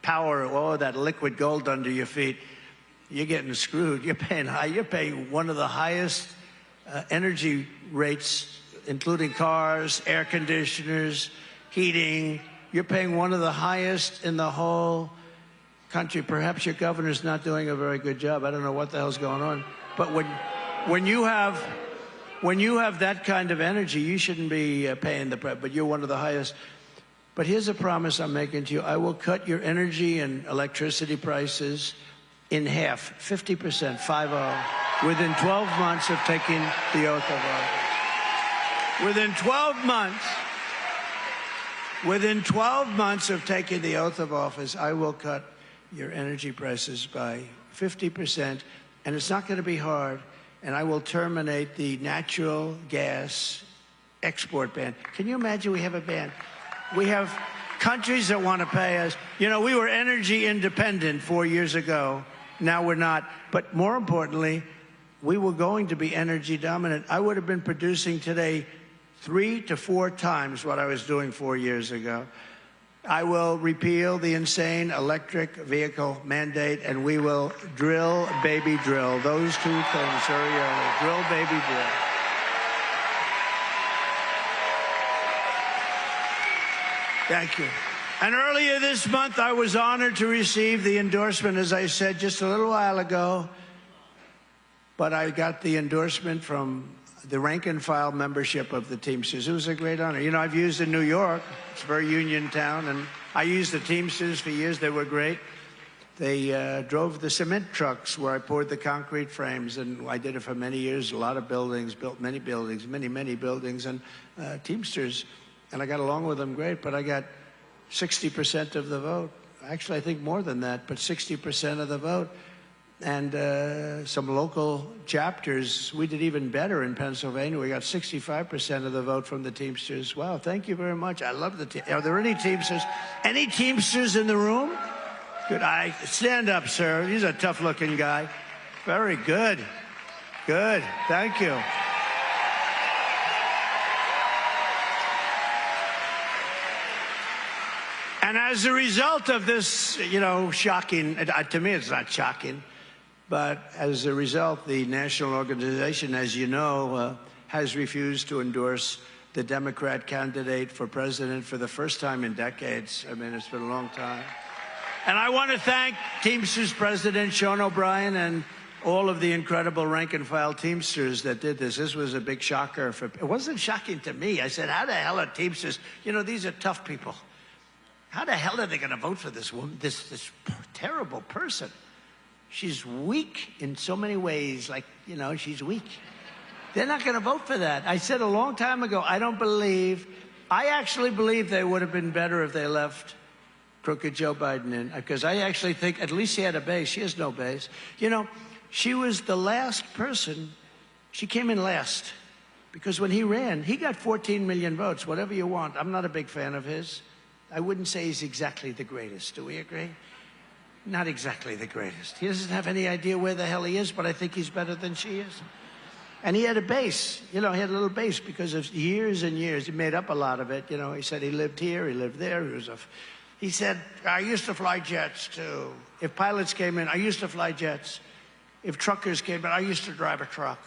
Speaker 1: power, all of that liquid gold under your feet, you're getting screwed. You're paying high. You're paying one of the highest energy rates, including cars, air conditioners, heating. You're paying one of the highest in the whole country. Perhaps your governor's not doing a very good job. I don't know what the hell's going on. But when you have that kind of energy, you shouldn't be paying the price. But you're one of the highest. But here's a promise I'm making to you. I will cut your energy and electricity prices in half, 50%, 5-0, within 12 months of taking the oath of office. Within 12 months of taking the oath of office, I will cut your energy prices by 50%, and it's not going to be hard, and I will terminate the natural gas export ban. Can you imagine we have a ban? We have countries that want to pay us. You know, we were energy independent 4 years ago. Now we're not. But more importantly, we were going to be energy dominant. I would have been producing today 3 to 4 times what I was doing 4 years ago. I will repeal the insane electric vehicle mandate, and we will drill, baby, drill. Those 2 things very early. Drill, baby, drill. Thank you. And earlier this month, I was honored to receive the endorsement, as I said just a little while ago, but I got the endorsement from the rank and file membership of the Teamsters. It was a great honor. You know, I've used in New York. It's a very union town, and I used the Teamsters for years. They were great. They drove the cement trucks where I poured the concrete frames, and I did it for many years. A lot of buildings, built many buildings, many buildings, and Teamsters. And I got along with them great, but I got 60% of the vote. Actually, I think more than that, but 60% of the vote. And some local chapters, we did even better in Pennsylvania. We got 65% of the vote from the Teamsters. Wow, thank you very much. I love the Teamsters. Are there any Teamsters? Any Teamsters in the room? Good. Stand up, sir. He's a tough-looking guy. Very good. Good. Thank you. And as a result of this, you know, shocking, to me it's not shocking, but as a result, the national organization, as you know, has refused to endorse the Democrat candidate for president for the first time in decades. I mean, it's been a long time. And I want to thank Teamsters President Sean O'Brien and all of the incredible rank-and-file Teamsters that did this. This was a big shocker. It wasn't shocking to me. I said, how the hell are Teamsters? You know, these are tough people. How the hell are they going to vote for this woman, this terrible person? She's weak in so many ways, like, you know, she's weak. They're not going to vote for that. I said a long time ago, I actually believe they would have been better if they left crooked Joe Biden in, because I actually think at least he had a base. She has no base. You know, she was the last person She came in last because when he ran, he got 14 million votes, whatever you want. I'm not a big fan of his. I wouldn't say he's exactly the greatest. Do we agree? Not exactly the greatest. He doesn't have any idea where the hell he is, but I think he's better than she is. And he had a base, you know, he had a little base because of years and years. He made up a lot of it, you know. He said he lived here, he lived there. He said, I used to fly jets too. If pilots came in, I used to fly jets. If truckers came in, I used to drive a truck.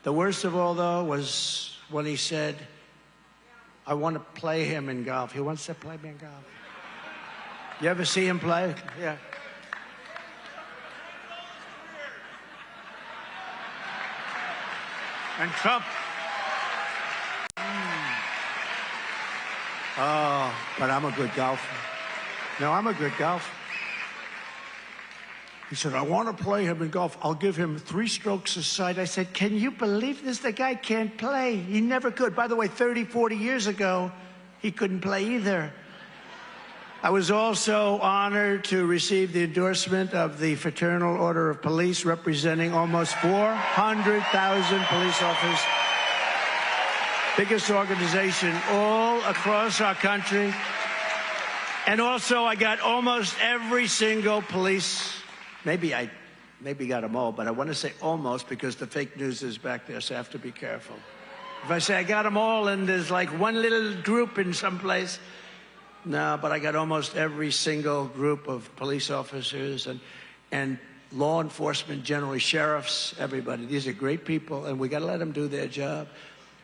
Speaker 1: The worst of all, though, was when he said, I want to play him in golf. He wants to play me in golf. You ever see him play? Yeah. And Trump. Oh, but I'm a good golfer. No, I'm a good golfer. He said, I want to play him in golf. I'll give him 3 strokes a side. I said, can you believe this? The guy can't play. He never could. By the way, 30, 40 years ago, he couldn't play either. I was also honored to receive the endorsement of the Fraternal Order of Police, representing almost 400,000 police officers. Biggest organization all across our country. And also, I got almost every single police. Maybe I got them all, but I want to say almost because the fake news is back there, so I have to be careful. If I say I got them all and there's like one little group in some place, no, but I got almost every single group of police officers and law enforcement, generally sheriffs, everybody. These are great people, and we got to let them do their job.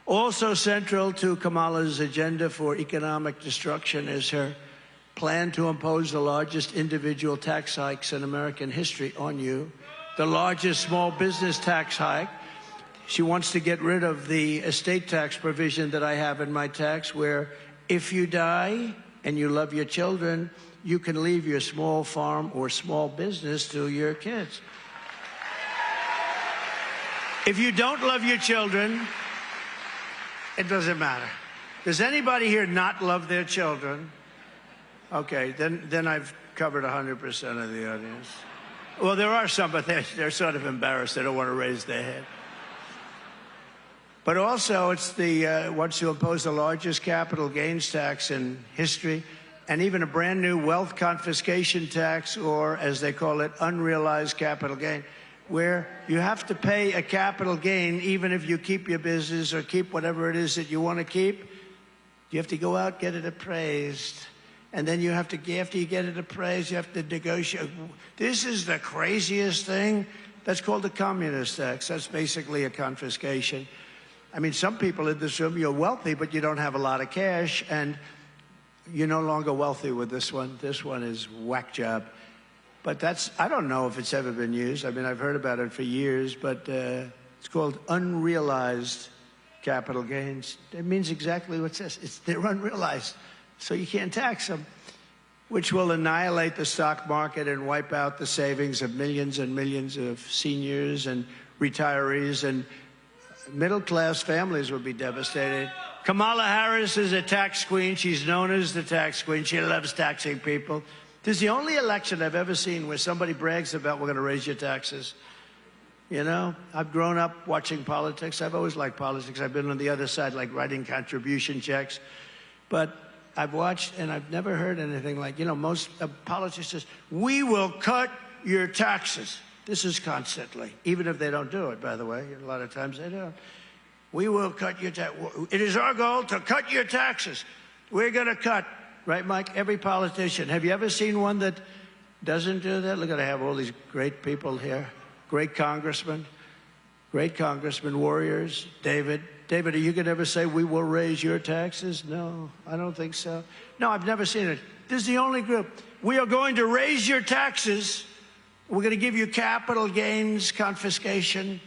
Speaker 1: Also central to Kamala's agenda for economic destruction is her plan to impose the largest individual tax hikes in American history on you, the largest small business tax hike. She wants to get rid of the estate tax provision that I have in my tax, where if you die and you love your children, you can leave your small farm or small business to your kids. If you don't love your children, it doesn't matter. Does anybody here not love their children? Okay, then I've covered 100% of the audience. Well, there are some, but they're sort of embarrassed. They don't want to raise their head. But also, it's wants to impose the largest capital gains tax in history, and even a brand new wealth confiscation tax, or as they call it, unrealized capital gain, where you have to pay a capital gain even if you keep your business or keep whatever it is that you want to keep. You have to go out, get it appraised. And then you have to, after you get it appraised, you have to negotiate. This is the craziest thing. That's called a communist tax. That's basically a confiscation. I mean, some people in this room, you're wealthy, but you don't have a lot of cash, and you're no longer wealthy with this one. This one is whack job. But that's, I don't know if it's ever been used. I mean, I've heard about it for years, but it's called unrealized capital gains. It means exactly what it says. They're unrealized. So you can't tax them, which will annihilate the stock market and wipe out the savings of millions and millions of seniors and retirees, and middle-class families will be devastated. Kamala Harris is a tax queen. She's known as the tax queen. She loves taxing people. This is the only election I've ever seen where somebody brags about, we're going to raise your taxes. You know, I've grown up watching politics. I've always liked politics. I've been on the other side, like writing contribution checks. But I've watched, and I've never heard anything like, you know, most politicians, we will cut your taxes. This is constantly, even if they don't do it, by the way. A lot of times they don't. We will cut your taxes. It is our goal to cut your taxes. We're going to cut, right, Mike? Every politician. Have you ever seen one that doesn't do that? Look at, I have all these great people here. Great congressmen, warriors. David, are you going to ever say, we will raise your taxes? No, I don't think so. No, I've never seen it. This is the only group. We are going to raise your taxes. We're going to give you capital gains confiscation.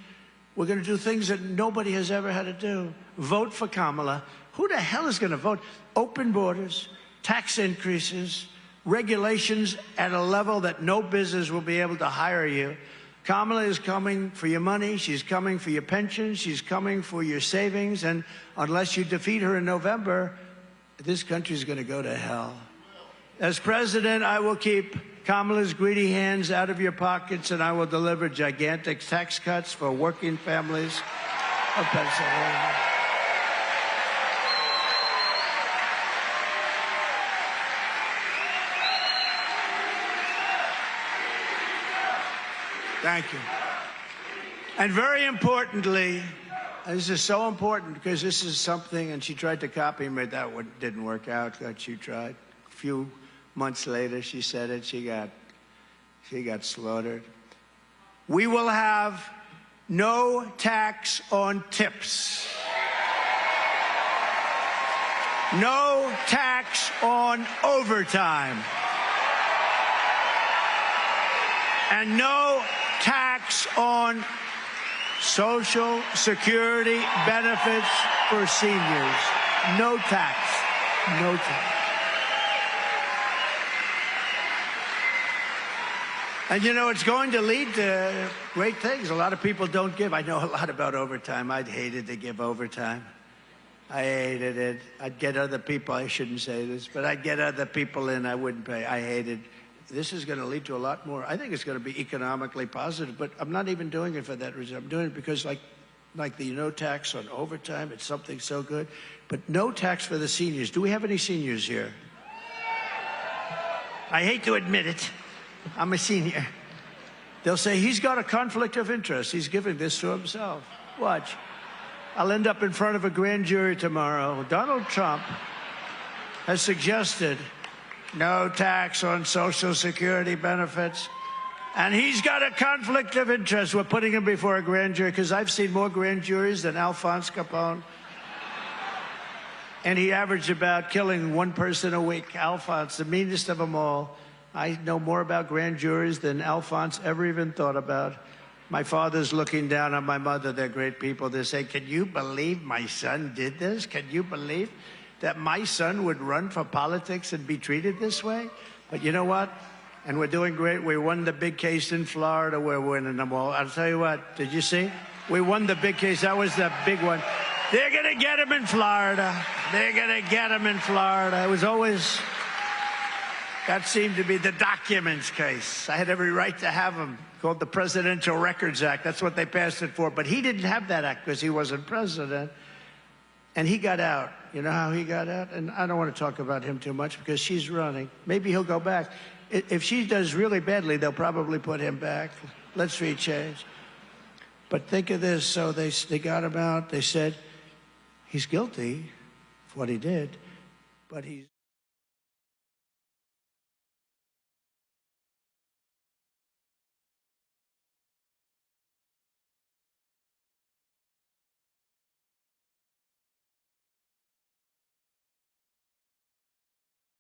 Speaker 1: We're going to do things that nobody has ever had to do. Vote for Kamala. Who the hell is going to vote? Open borders, tax increases, regulations at a level that no business will be able to hire you. Kamala is coming for your money. She's coming for your pension. She's coming for your savings. And unless you defeat her in November, this country is going to go to hell. As president, I will keep Kamala's greedy hands out of your pockets, and I will deliver gigantic tax cuts for working families of Pennsylvania. Thank you. And very importantly, this is so important because this is something, and she tried to copy me, that one didn't work out, that she tried. A few months later, she said it, she got slaughtered. We will have no tax on tips. No tax on overtime. And no tax on Social Security benefits for seniors. No tax. No tax. And you know, it's going to lead to great things. A lot of people don't give. I know a lot about overtime. I'd hated to give overtime. I hated it. I'd get other people, I shouldn't say this, but I'd get other people in, I wouldn't pay. I hated. This is going to lead to a lot more. I think it's going to be economically positive, but I'm not even doing it for that reason. I'm doing it because like the no tax on overtime, it's something so good, but no tax for the seniors. Do we have any seniors here? I hate to admit it. I'm a senior. They'll say, he's got a conflict of interest. He's giving this to himself. Watch. I'll end up in front of a grand jury tomorrow. Donald Trump has suggested no tax on Social Security benefits. And he's got a conflict of interest. We're putting him before a grand jury because I've seen more grand juries than Alphonse Capone. And he averaged about killing one person a week. Alphonse, the meanest of them all. I know more about grand juries than Alphonse ever even thought about. My father's looking down on my mother. They're great people. They say, can you believe my son did this? Can you believe that my son would run for politics and be treated this way? But you know what? And we're doing great. We won the big case in Florida. We're winning them all. I'll tell you what. Did you see? We won the big case. That was the big one. They're going to get him in Florida. They're going to get him in Florida. It was always... That seemed to be the documents case. I had every right to have him, called the Presidential Records Act. That's what they passed it for. But he didn't have that act because he wasn't president. And he got out. You know how he got out? And I don't want to talk about him too much because she's running. Maybe he'll go back. If she does really badly, they'll probably put him back. Let's change. But think of this. So they got him out. They said, he's guilty of what he did, but he's...